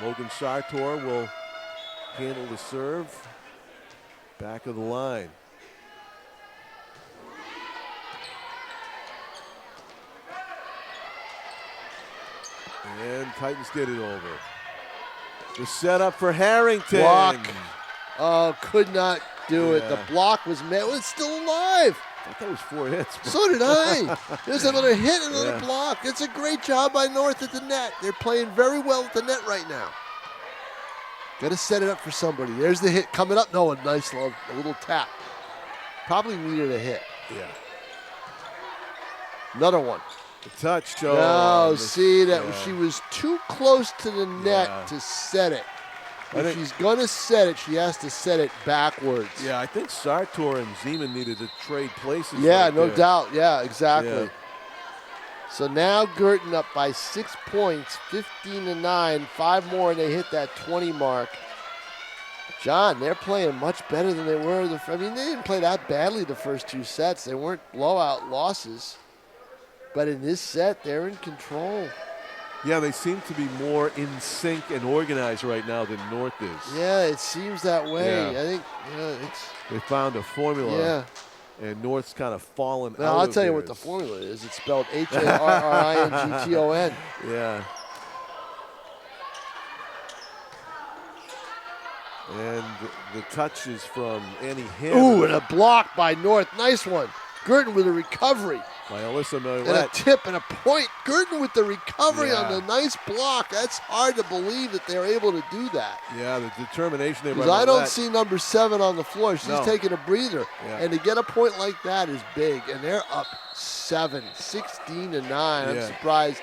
Logan Sartor will handle the serve. Back of the line. And Titans get it over. The setup for Harrington. Block. Oh, could not do it. The block was met. Well, it's still alive. I thought that was 4 hits. Bro. So did I. There's another hit, another block. It's a great job by North at the net. They're playing very well at the net right now. Got to set it up for somebody. There's the hit coming up. No, a nice a little tap. Probably needed a hit. Yeah. Another one. The touch. No, see that she was too close to the net to set it. If she's going to set it, she has to set it backwards. Yeah, I think Sartor and Zeman needed to trade places. Yeah, right no there. doubt. Yeah, exactly. Yeah. So now Guertin up by 6 points, 15-9. 5 more, and they hit that 20 mark. John, they're playing much better than they were. They didn't play that badly the first 2 sets. They weren't blowout losses. But in this set, they're in control. Yeah, they seem to be more in sync and organized right now than North is. Yeah, it seems that way. Yeah. I think it's. They found a formula. Yeah. And North's kind of fallen Well, out I'll of tell you what theirs. the formula is. It's spelled Harrington. Yeah. And the touch is from Annie Hammond. Ooh, and a block by North. Nice one. Guertin with a recovery. By Alyssa And a Millette. tip and a point. Guertin with the recovery on Yeah. the nice block. That's hard to believe that they're able to do that. Yeah, the determination there by Because I don't Millette. see number 7 on the floor. She's No. taking a breather. Yeah. And to get a point like that is big. And they're up 7, 16-9. I'm Yeah. surprised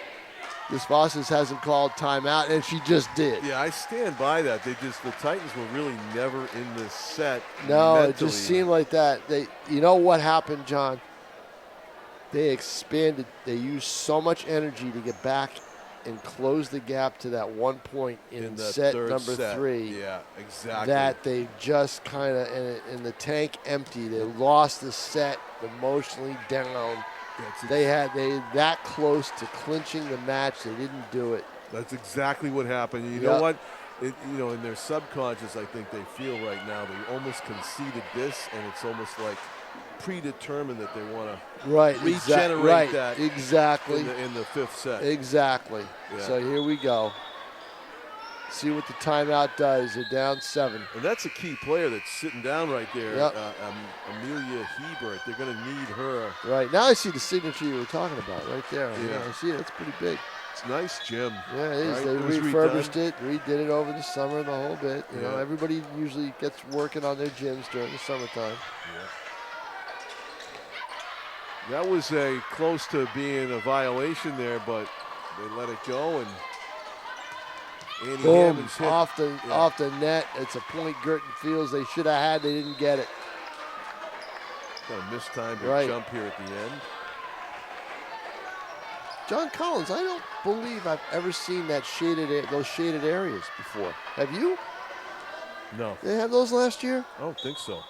this Vossas hasn't called timeout, and she just did. Yeah, I stand by that. The Titans were really never in this set. No, mentally. it just seemed like that. You know what happened, John? They expanded. They used so much energy to get back and close the gap to that 1 point in the set third number set. 3. Yeah, exactly. That they just kind of, and the tank empty. They lost the set emotionally down. They that close to clinching the match. They didn't do it. That's exactly what happened. You Yep. know what? In their subconscious, I think they feel right now they almost conceded this, and it's almost like predetermined that they want to regenerate that exactly in the 5th set. Exactly. Yeah. So here we go. See what the timeout does. They're down 7. And that's a key player that's sitting down right there, Yep. Amelia Hebert. They're going to need her. Right. Now I see the signature you were talking about right there. Yeah. I see it. It's pretty big. It's a nice gym. Yeah, it is. Right? They It was refurbished redone. it, redid it over the summer, the whole bit. You know, Yeah. everybody usually gets working on their gyms during the summertime. That was close to being a violation there, but they let it go, and Annie Boom, Hammond's hit. off the net. It's a point Guertin feels they should have had. They didn't get it. Kind of mistimed Right. jump here at the end. John Collins, I don't believe I've ever seen those shaded areas before. Have you? No, They had those last year? I don't think so.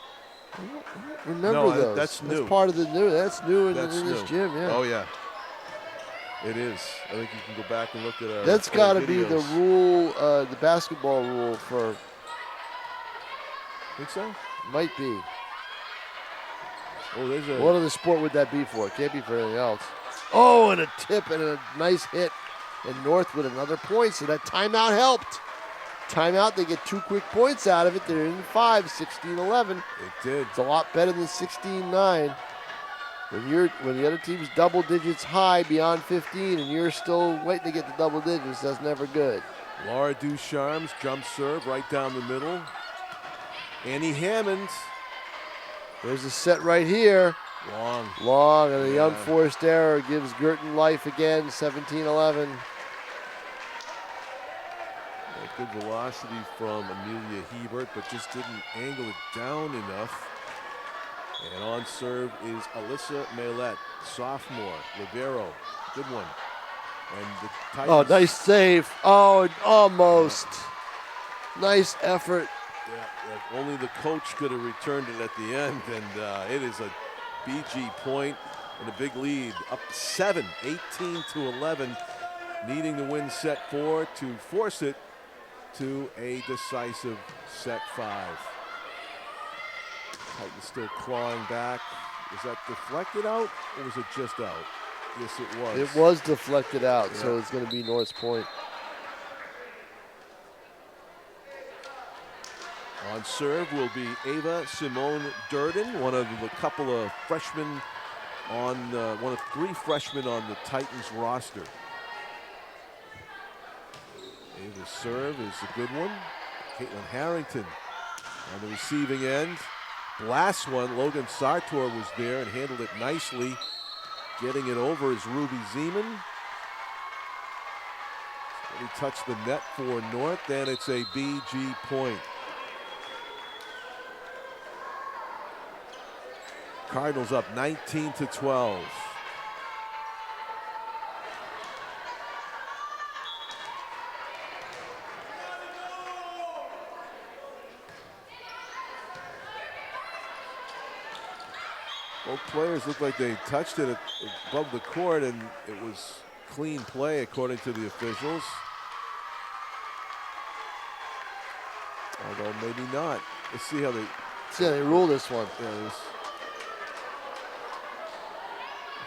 I don't remember No, those. that's new. part of the new. That's new in That's this new. gym, yeah. Oh, yeah. It is. I think you can go back and look at our That's our got to be the videos. rule, the basketball rule for, Think so? might be. Oh, there's a... What other sport would that be for? It can't be for anything else. Oh, and a tip and a nice hit. And North with another point, so that timeout helped. Timeout, they get 2 quick points out of it. They're in 5, 16-11. It did. It's a lot better than 16-9. When the other team's double digits high beyond 15 and you're still waiting to get the double digits, that's never good. Laura Ducharme's jump serve right down the middle. Annie Hammond. There's a set right here. Long. And the Yeah. unforced error gives Guertin life again, 17-11. Good velocity from Amelia Hebert, but just didn't angle it down enough. And on serve is Alyssa Millette, sophomore, libero. Good one. And the Titans, Oh, nice save. Oh, almost. Nice effort. Yeah, only the coach could have returned it at the end, and it is a BG point and a big lead. Up 7, 18-11, needing to win set 4 to force it to a decisive set 5. Titans still clawing back. Was that deflected out, or was it just out? Yes, it was. It was deflected out, so Yeah. it's going to be North's point. On serve will be Ava Simone Durden, one of the couple of freshmen one of 3 freshmen on the Titans roster. Ava's serve is a good one. Caitlin Harrington on the receiving end. Last one, Logan Sartor was there and handled it nicely. Getting it over is Ruby Zeman. Slightly touched the net for North, and it's a BG point. Cardinals up 19-12. Both players looked like they touched it above the court, and it was clean play according to the officials. Although maybe not. Let's see how they rule this one.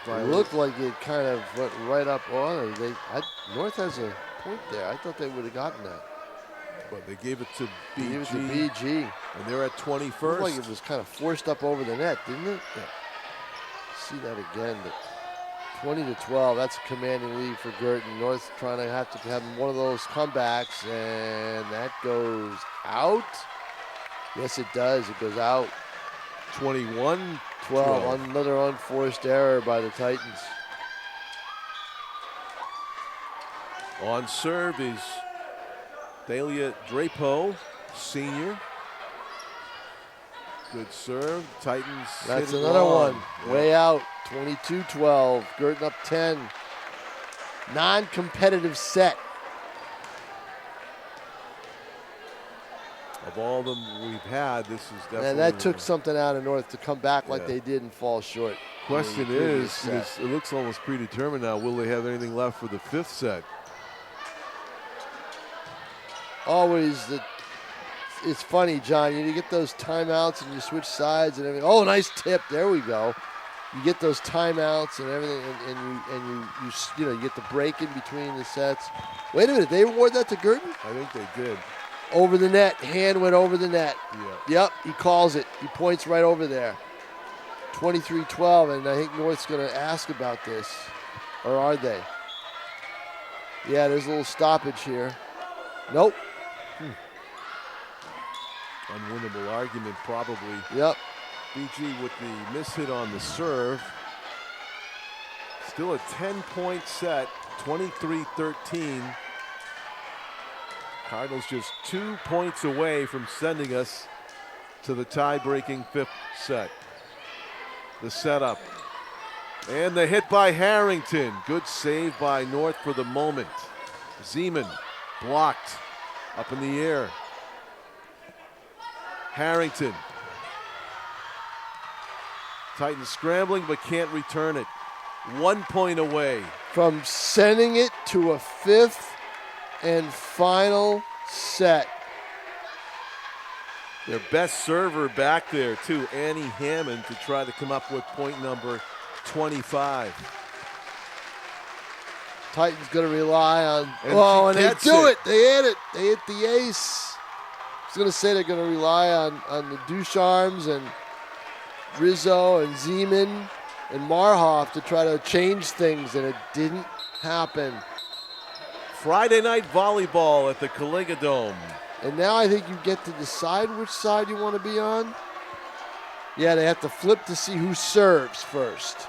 Yeah, it looked like it kind of went right up on it. North has a point there. I thought they would have gotten that. But they gave it to BG. They gave it to BG. And they're at 21st. It looked like it was kind of forced up over the net, didn't it? Yeah. See that again, but 20-12, that's a commanding lead for Guertin. North trying to have one of those comebacks, and that goes out. Yes, it does. It goes out. 21-12. Another unforced error by the Titans. On serve is Thalia Drapeau, senior. Good serve. Titans. That's another one. Yeah. Way out. 22-12. Guertin up 10. Non-competitive set. Of all of them we've had, this is definitely. And that took something out of North to come back like they did and fall short. Question is, it looks almost predetermined now. Will they have anything left for the fifth set? Always it's funny, John. You get those timeouts and you switch sides and everything. Oh, nice tip. There we go. You get those timeouts and everything, and you get the break in between the sets. Wait a minute. They award that to Guertin? I think they did. Over the net. Hand went over the net. Yeah. Yep. He calls it. He points right over there. 23-12, and I think North's going to ask about this, or are they? Yeah, there's a little stoppage here. Nope. Unwinnable argument, probably. Yep. BG with the miss hit on the serve. Still a 10-point set, 23-13. Cardinals just 2 points away from sending us to the tie-breaking fifth set. The setup. And the hit by Harrington. Good save by North for the moment. Zeman blocked up in the air. Harrington. Titans scrambling but can't return it. 1 point away. From sending it to a fifth and final set. Their best server back there too, Annie Hammond, to try to come up with point number 25. Titans going to rely on, and they do it. They hit it. They hit the ace. I was going to say they're going to rely on the Ducharmes and Rizzo and Zeman and Marhoff to try to change things, and it didn't happen. Friday night volleyball at the Caligula Dome. And now I think you get to decide which side you want to be on. Yeah, they have to flip to see who serves first,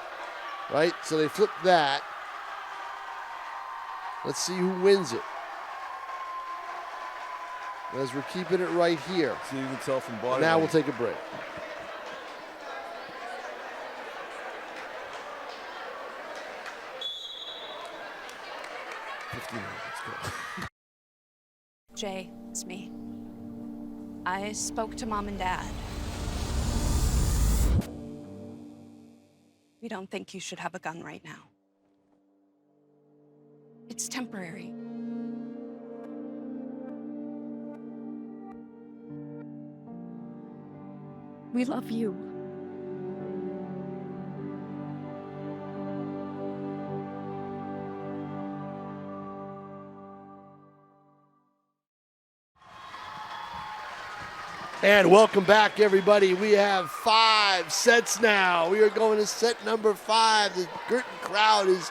right? So they flip that. Let's see who wins it. As we're keeping it right here. So you can tell from body. Now we'll take a break. Let's go. Jay, it's me. I spoke to Mom and Dad. We don't think you should have a gun right now. It's temporary. We love you. And welcome back, everybody. We have 5 sets now. We are going to set number 5. The Guertin crowd is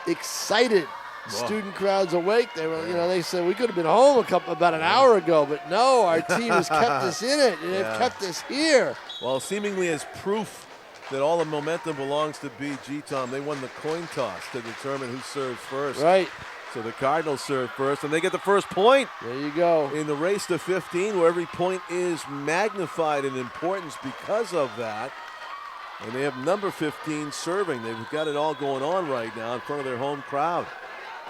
excited. Whoa. Student crowd's awake. They were, they said we could have been home about an hour ago, but no, our team has kept us in it, and they've kept us here. Well, seemingly as proof that all the momentum belongs to BG, Tom, they won the coin toss to determine who serves first. Right. So the Cardinals serve first, and they get the first point. There you go. In the race to 15, where every point is magnified in importance because of that. And they have number 15 serving. They've got it all going on right now in front of their home crowd.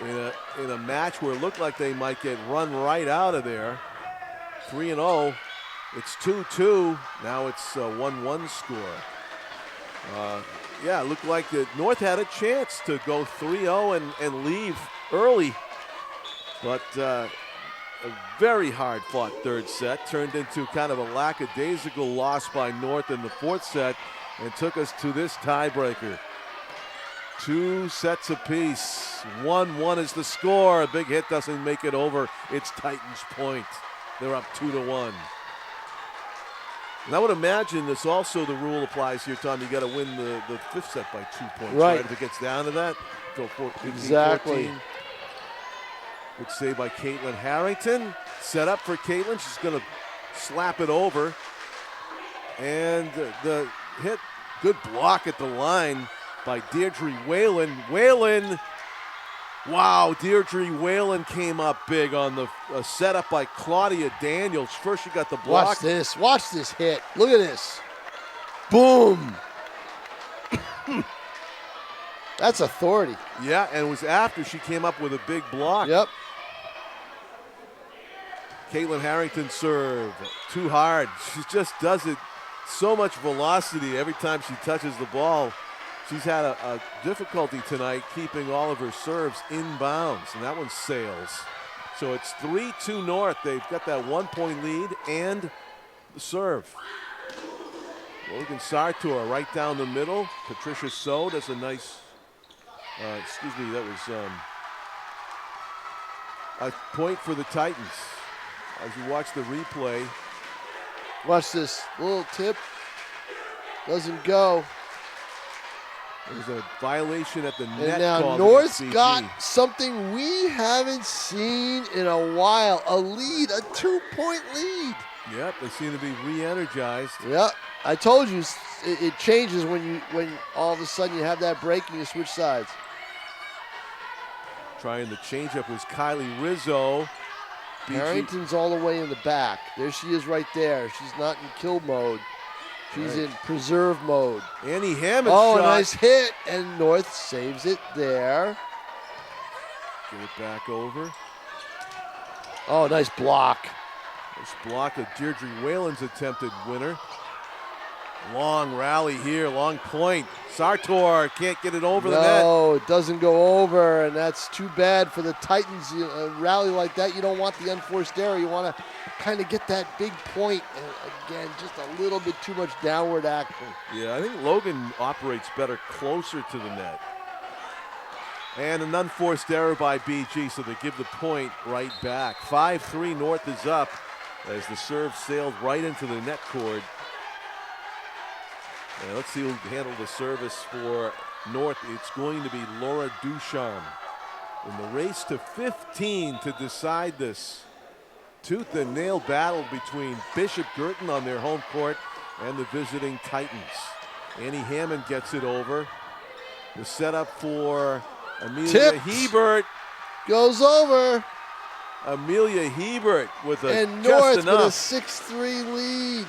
In a match where it looked like they might get run right out of there. 3-0. It's 2-2. Now it's a 1-1 score. Yeah, it looked like the North had a chance to go 3-0 and leave early. But a very hard-fought third set turned into kind of a lackadaisical loss by North in the fourth set and took us to this tiebreaker. 2 sets apiece. 1-1 is the score. A big hit doesn't make it over. It's Titans' point. They're up 2-1. And I would imagine this also the rule applies here, Tom. You got to win the fifth set by 2 points, right? If it gets down to that, go 14. Exactly. 14. Good save by Caitlin Harrington. Set up for Caitlin. She's going to slap it over. And the hit, good block at the line by Deirdre Whalen. Whalen, wow, Deirdre Whalen came up big on the setup by Claudia Daniels. First she got the block. Watch this hit. Look at this. Boom. That's authority. Yeah, and it was after she came up with a big block. Yep. Caitlin Harrington serve, too hard. She just does it, so much velocity every time she touches the ball. She's had a difficulty tonight keeping all of her serves inbounds, and that one sails. So it's 3-2 North. They've got that 1 point lead and the serve. Logan Sartor right down the middle. Patricia So does a nice, that was a point for the Titans. As you watch the replay. Watch this little tip. Doesn't go. There's a violation at the net. And now North's got something we haven't seen in a while. A lead, a 2 point lead. Yep, they seem to be re-energized. Yep, I told you it changes when all of a sudden you have that break and you switch sides. Trying the changeup was Kylie Rizzo. Harrington's all the way in the back. There she is right there. She's not in kill mode. She's in preserve mode. Annie Hammond shot. A Nice hit, and North saves it there. Get it back over. Oh, nice block. Nice block of Deirdre Whalen's attempted winner. Long rally here, long point. Sartor can't get it over the net. No, it doesn't go over, and that's too bad for the Titans. A rally like that, you don't want the unforced error. You want to kind of get that big point, and again, just a little bit too much downward action. Yeah, I think Logan operates better closer to the net. And an unforced error by BG, so they give the point right back. 5-3 North is up as the serve sailed right into the net cord. And let's see who handled the service for North. It's going to be Laura Ducharme in the race to 15 to decide this tooth and nail battle between Bishop Guertin on their home court and the visiting Titans. Annie Hammond gets it over. The setup for Amelia Hebert. Goes over. Amelia Hebert with a and North just enough. With a 6-3 lead.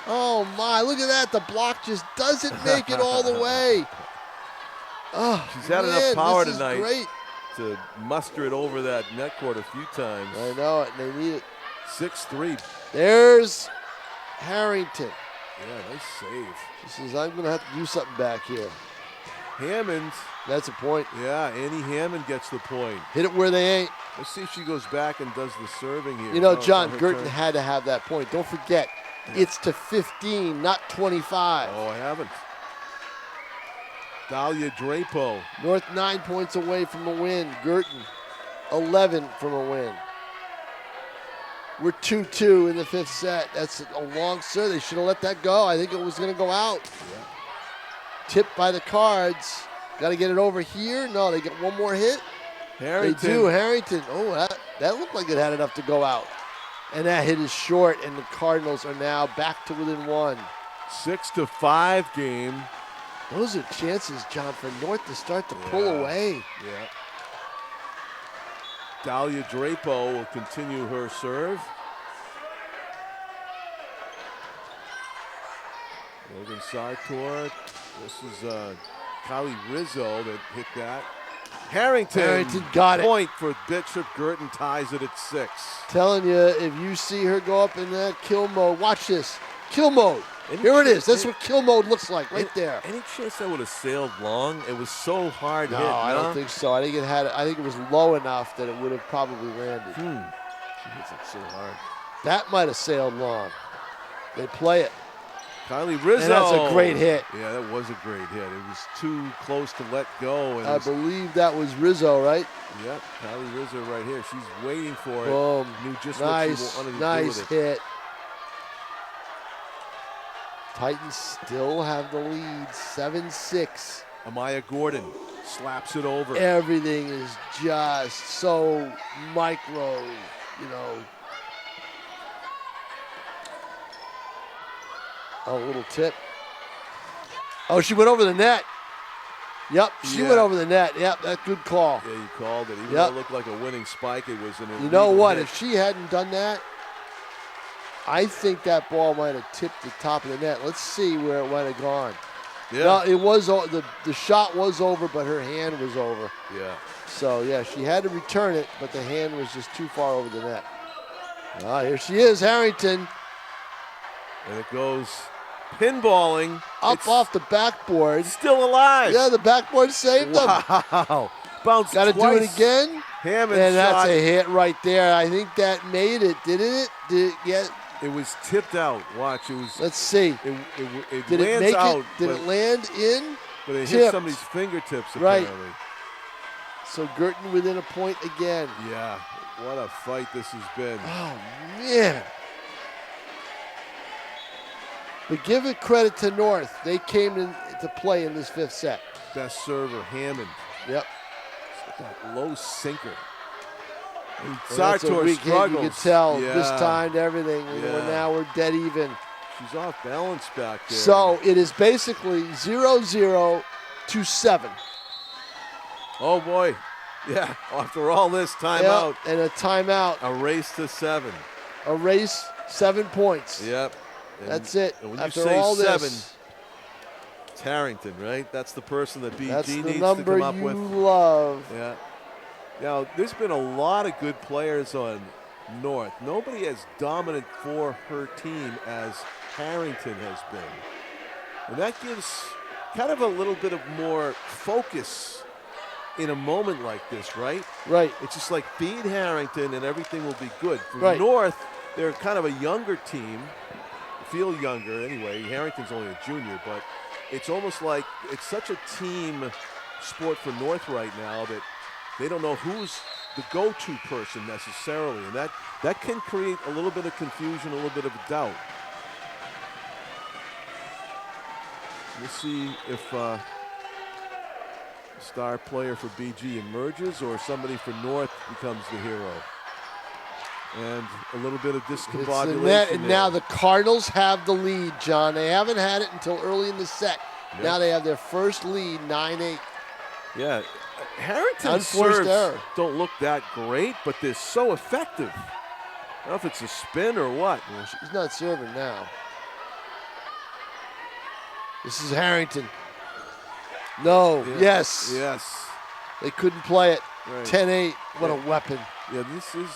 Oh my, look at that. The block just doesn't make it all the way. Oh, she's had enough power this is tonight great. To muster it over that net court a few times. I know it, and they need it. 6-3. There's Harrington. Yeah, nice save. She says, I'm going to have to do something back here. Hammond. That's a point. Yeah, Annie Hammond gets the point. Hit it where they ain't. Let's see if she goes back and does the serving here. You know, John, Guertin had to have that point. Don't forget, it's to 15, not 25. Oh, I haven't. Dahlia Drapo. North 9 points away from a win. Guertin 11 from a win. We're 2-2 in the fifth set. That's a long serve. They should have let that go. I think it was going to go out. Yeah. Tipped by the Cards. Got to get it over here. No, they get one more hit. Harrington. They do. Harrington. Oh, that looked like it had enough to go out. And that hit is short, and the Cardinals are now back to within one. 6-5 game. Those are chances, John, for North to start to pull away. Yeah. Dahlia Drapo will continue her serve. Logan Sartor. This is Kylie Rizzo that hit that. Harrington got it. Point for Bishop. Guertin ties it at 6. Telling you, if you see her go up in that kill mode, watch this. Kill mode. Here it is. That's what kill mode looks like right there. Any chance that would have sailed long? It was so hard hit. No, I don't think so. I think it was low enough that it would have probably landed. She hits it so hard. That might have sailed long. They play it. Kylie Rizzo. And that's a great hit. Yeah, that was a great hit. It was too close to let go. And I believe that was Rizzo, right? Yep, Kylie Rizzo right here. She's waiting for it. Boom. Knew just Nice, what she wanted to nice do with it. hit. Titans still have the lead, 7-6. Amaya Gordon slaps it over. Everything is just so micro, you know. Oh, a little tip. Oh, she went over the net. Yep, she went over the net. Yep, that's good call. Yeah, you called it. Even though it looked like a winning spike, it was an illegal You know what? hit. If she hadn't done that, I think that ball might have tipped the top of the net. Let's see where it might have gone. Yeah. No, it was the shot was over, but her hand was over. Yeah. So yeah, she had to return it, but the hand was just too far over the net. Ah, here she is, Harrington. And it goes pinballing. Up off the backboard. Still alive. Yeah, the backboard saved them. Wow. Bounced Got to do twice. it again. Hammond And that's shot. a hit right there. I think that made it, didn't it? Did it get? It was tipped out. Watch, it was. Let's see. It Did it lands make out. it? Did it land in? But it hit Tipped. somebody's fingertips Right. apparently. So Guertin within a point again. Yeah. What a fight this has been. Oh man. But give it credit to North. They came into play in this 5th set. Best server, Hammond. Yep. That low sinker. And And that's a Sartor weak hit, struggles. you could tell. Yeah. Mistimed everything. Yeah. Now we're dead even. She's off balance back there. So it is basically 0-0 to 7. Oh boy. Yeah. After all this Yeah, timeout. and a timeout. A race to 7. A race, 7 points. Yep. And- That's it. And when After you say all 7, this, it's Harrington, right? That's the person that BG that's needs the to number come up you with. love. Yeah. Now, there's been a lot of good players on North. Nobody as dominant for her team as Harrington has been. And that gives kind of a little bit of more focus in a moment like this, right? Right. It's just like feed Harrington and everything will be good. For Right. North, they're kind of a younger team. Feel younger anyway. Harrington's only a junior, but it's almost like it's such a team sport for North right now that they don't know who's the go-to person necessarily, and that can create a little bit of confusion, a little bit of doubt. We'll see if star player for BG emerges or somebody for North becomes the hero. And a little bit of It's discombobulation. the net, and there. now the Cardinals have the lead, John. They haven't had it until early in the set. Yep. Now they have their first lead, 9-8. Yeah, Harrington's Unforced serves error. don't look that great, but they're so effective. I don't know if it's a spin or what. Well, she's not serving now. This is Harrington. No. Yeah. Yes. Yes. They couldn't play it. Right. 10-8. What Yeah. a weapon. Yeah, this is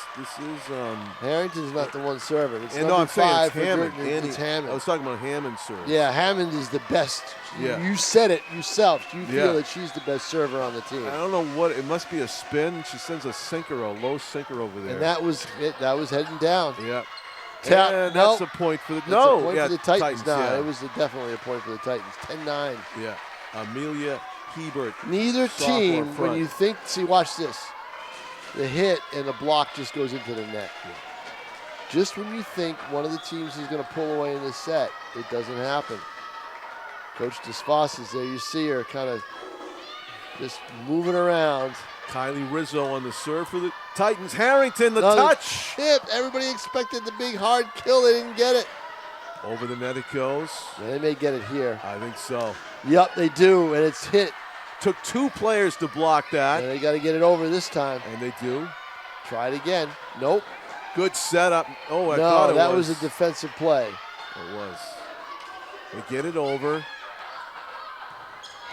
Harrington's not the one serving. It's and number no, I'm saying 5 it's for Hammond. Guertin. It's Hammond. I was talking about Hammond's serve. Yeah, Hammond is the best. Yeah. You said it yourself. You feel Yeah. that she's the best server on the team. I don't know what it must be, a spin. She sends a sinker, a low sinker over there. And that was it. That was heading down. Yeah. Tap- And nope. that's a point for the It's no. a point Yeah, for the Titans now. Yeah. It was definitely a point for the Titans. 10-9. Yeah. Amelia Hebert. Neither sophomore team, when front. you think, see, watch this. The hit and the block just goes into the net. Just when you think one of the teams is going to pull away in this set, it doesn't happen. Coach DeSpos is there. You see her kind of just moving around. Kylie Rizzo on the serve for the Titans. Harrington, the Another touch. chip. Everybody expected the big hard kill. They didn't get it. Over the net it goes. Now, they may get it here. I think so. Yep, they do, and it's hit. Took 2 players to block that, And they got to get it over this time. and they do. Try it again. Nope. Good setup. Oh, I no, thought that was a defensive play. It was. They get it over.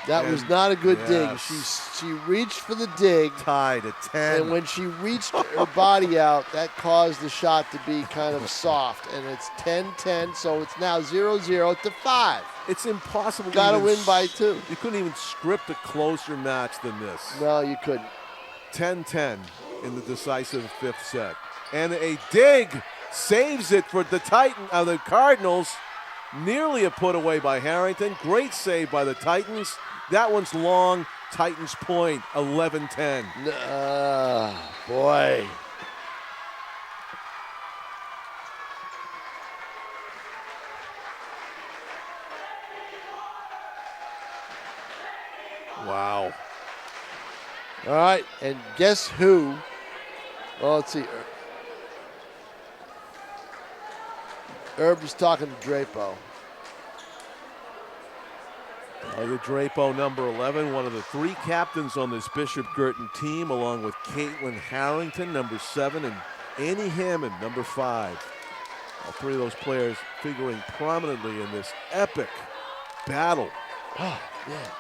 That was not a good dig. She reached for the dig. Tied at 10. And when she reached her body out, that caused the shot to be kind of soft. And it's 10-10, so it's now 0-0 to 5. It's impossible. Got to win by 2. You couldn't even script a closer match than this. No, you couldn't. 10-10 in the decisive 5th set. And a dig saves it for the the Cardinals. Nearly a put away by Harrington. Great save by the Titans. That one's long. Titans point, 11-10. Boy. Wow. All right, and guess who? Well, let's see. Herb was talking to Drapo. The Drapo, number 11, one of the 3 captains on this Bishop Guertin team, along with Caitlin Harrington, number 7, and Annie Hammond, number 5. All 3 of those players figuring prominently in this epic battle. Oh, yeah.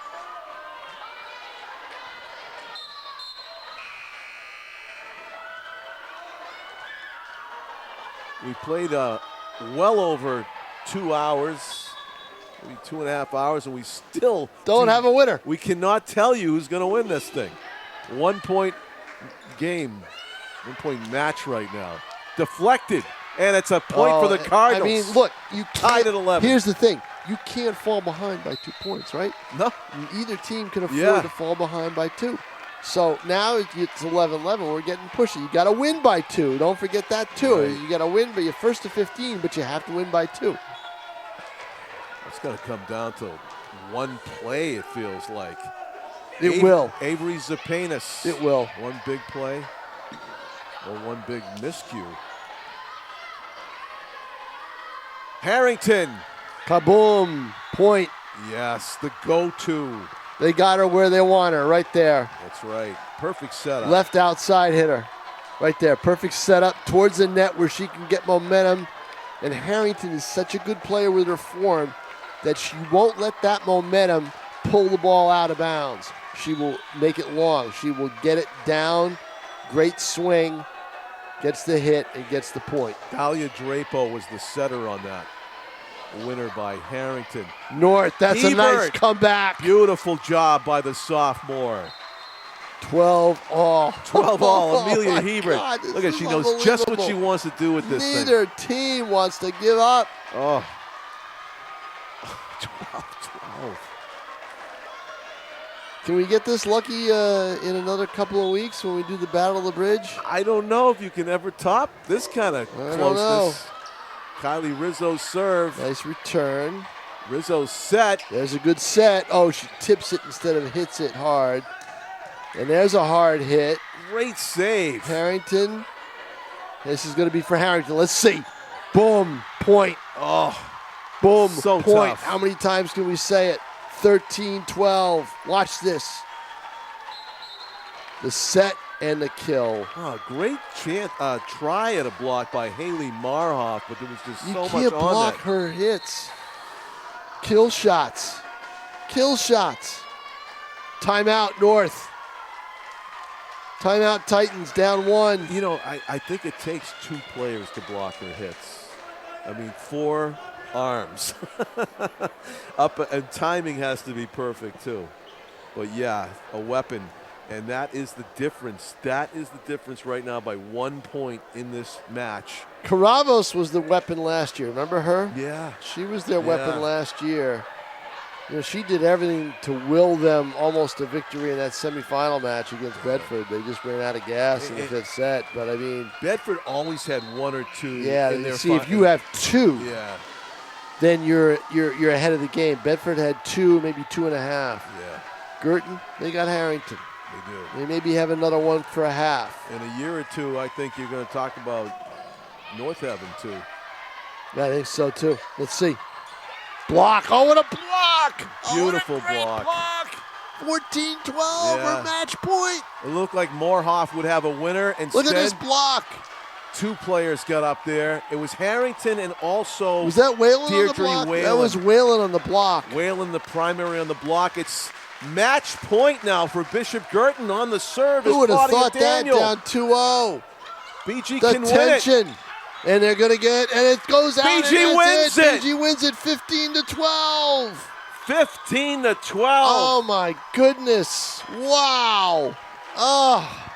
We played well over 2 hours, maybe 2.5 hours, and we still don't have a winner. We cannot tell you who's going to win this thing. 1 point game, 1 point match right now. Deflected, and it's a point for the Cardinals. I mean, look, you tied at 11. Here's the thing. You can't fall behind by 2 points, right? No. Either team can afford to fall behind by 2. So now it's 11-11. We're getting pushy. You got to win by 2. Don't forget that too. Right. You got to win, but you're first to 15, but you have to win by 2. It's going to come down to one play, it feels like. It will. Avery Zapanis. It will. One big play or one big miscue. Harrington. Kaboom. Point. Yes, the go-to. They got her where they want her, right there. That's right. Perfect setup. Left outside hitter. Right there. Perfect setup towards the net where she can get momentum. And Harrington is such a good player with her form that she won't let that momentum pull the ball out of bounds. She will make it long. She will get it down. Great swing. Gets the hit and gets the point. Dahlia Drapo was the setter on that. Winner by Harrington. North, that's Hebert. A nice comeback. Beautiful job by the sophomore. 12 all. 12 all. Amelia my Hebert. God, Look at, she knows just what she wants to do with this thing. Neither team wants to give up. Oh. 12. Can we get this lucky in another couple of weeks when we do the Battle of the Bridge? I don't know if you can ever top this kind of closeness. Kylie Rizzo's serve. Nice return. Rizzo's set. There's a good set. Oh, she tips it instead of hits it hard. And there's a hard hit. Great save. Harrington. This is going to be for Harrington. Let's see. Boom. Point. Oh. Boom. So point. tough. How many times can we say it? 13-12. Watch this. The set and the kill. Oh, great try at a block by Haley Marhoff, but there was just so much on that. You can't block her hits. Kill shots. Kill shots. Timeout, North. Timeout, Titans, down 1. You know, I think it takes 2 players to block her hits. I mean, 4 arms. And timing has to be perfect, too. But, yeah, a weapon. And that is the difference. That is the difference right now by 1 point in this match. Caravos was the weapon last year. Remember her? Yeah. She was their weapon last year. You know, she did everything to will them almost to victory in that semifinal match against Bedford. They just ran out of gas in the 5th set. But, I mean, Bedford always had 1 or 2 in their see, if you have 2, then you're ahead of the game. Bedford had 2, maybe 2.5. Yeah. Girton, they got Harrington. They do. They maybe have another one for a half. In a year or 2, I think you're going to talk about North Haven, too. I think so, too. Let's see. Block. Oh, what a block. Beautiful block. 14-12 or match point. It looked like Moorhoff would have a winner. Instead, look at this block. 2 players got up there. It was Harrington and also was that Whalen Deirdre on the block? Whalen. That was Whalen on the block. Whalen, the primary on the block. It's match point now for Bishop Guertin on the serve. Who would have Claudia thought Daniel. that down 2-0? BG the can tension. win it. And they're going to get, and it goes out. BG wins it. BG wins it 15-12. 15-12. Oh my goodness. Wow. Oh.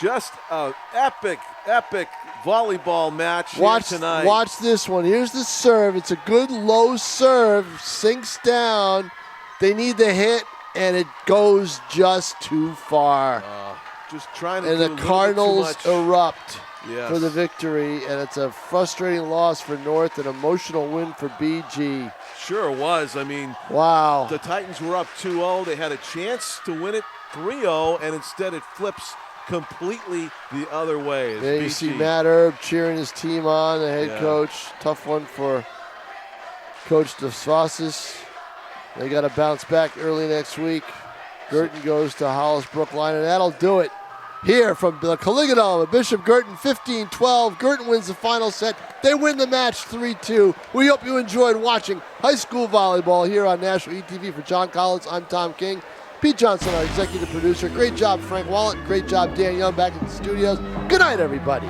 Just an epic volleyball match here tonight. Watch this one. Here's the serve. It's a good low serve. Sinks down. They need the hit, and it goes just too far. Just trying to and do the a little Cardinals bit too much. erupt Yes. for the victory, and it's a frustrating loss for North, an emotional win for BG. Sure was. I mean, wow. The Titans were up 2-0. They had a chance to win it 3-0, and instead it flips completely the other way. There you see Matt Erb cheering his team on, the head Yeah. coach. Tough one for Coach DeSaucis. They got to bounce back early next week. Guertin goes to Hollis Brookline, and that'll do it. Here from the Caligula at Bishop Guertin, 15-12. Guertin wins the final set. They win the match 3-2. We hope you enjoyed watching high school volleyball here on Nashua ETV. For John Collins, I'm Tom King. Pete Johnson, our executive producer. Great job, Frank Wallet. Great job, Dan Young, back in the studios. Good night, everybody.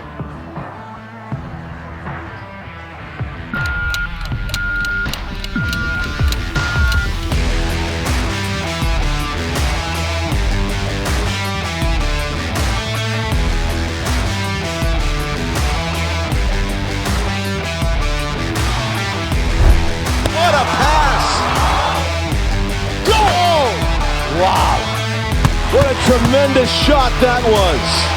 What a pass! Go! Wow! What a tremendous shot that was!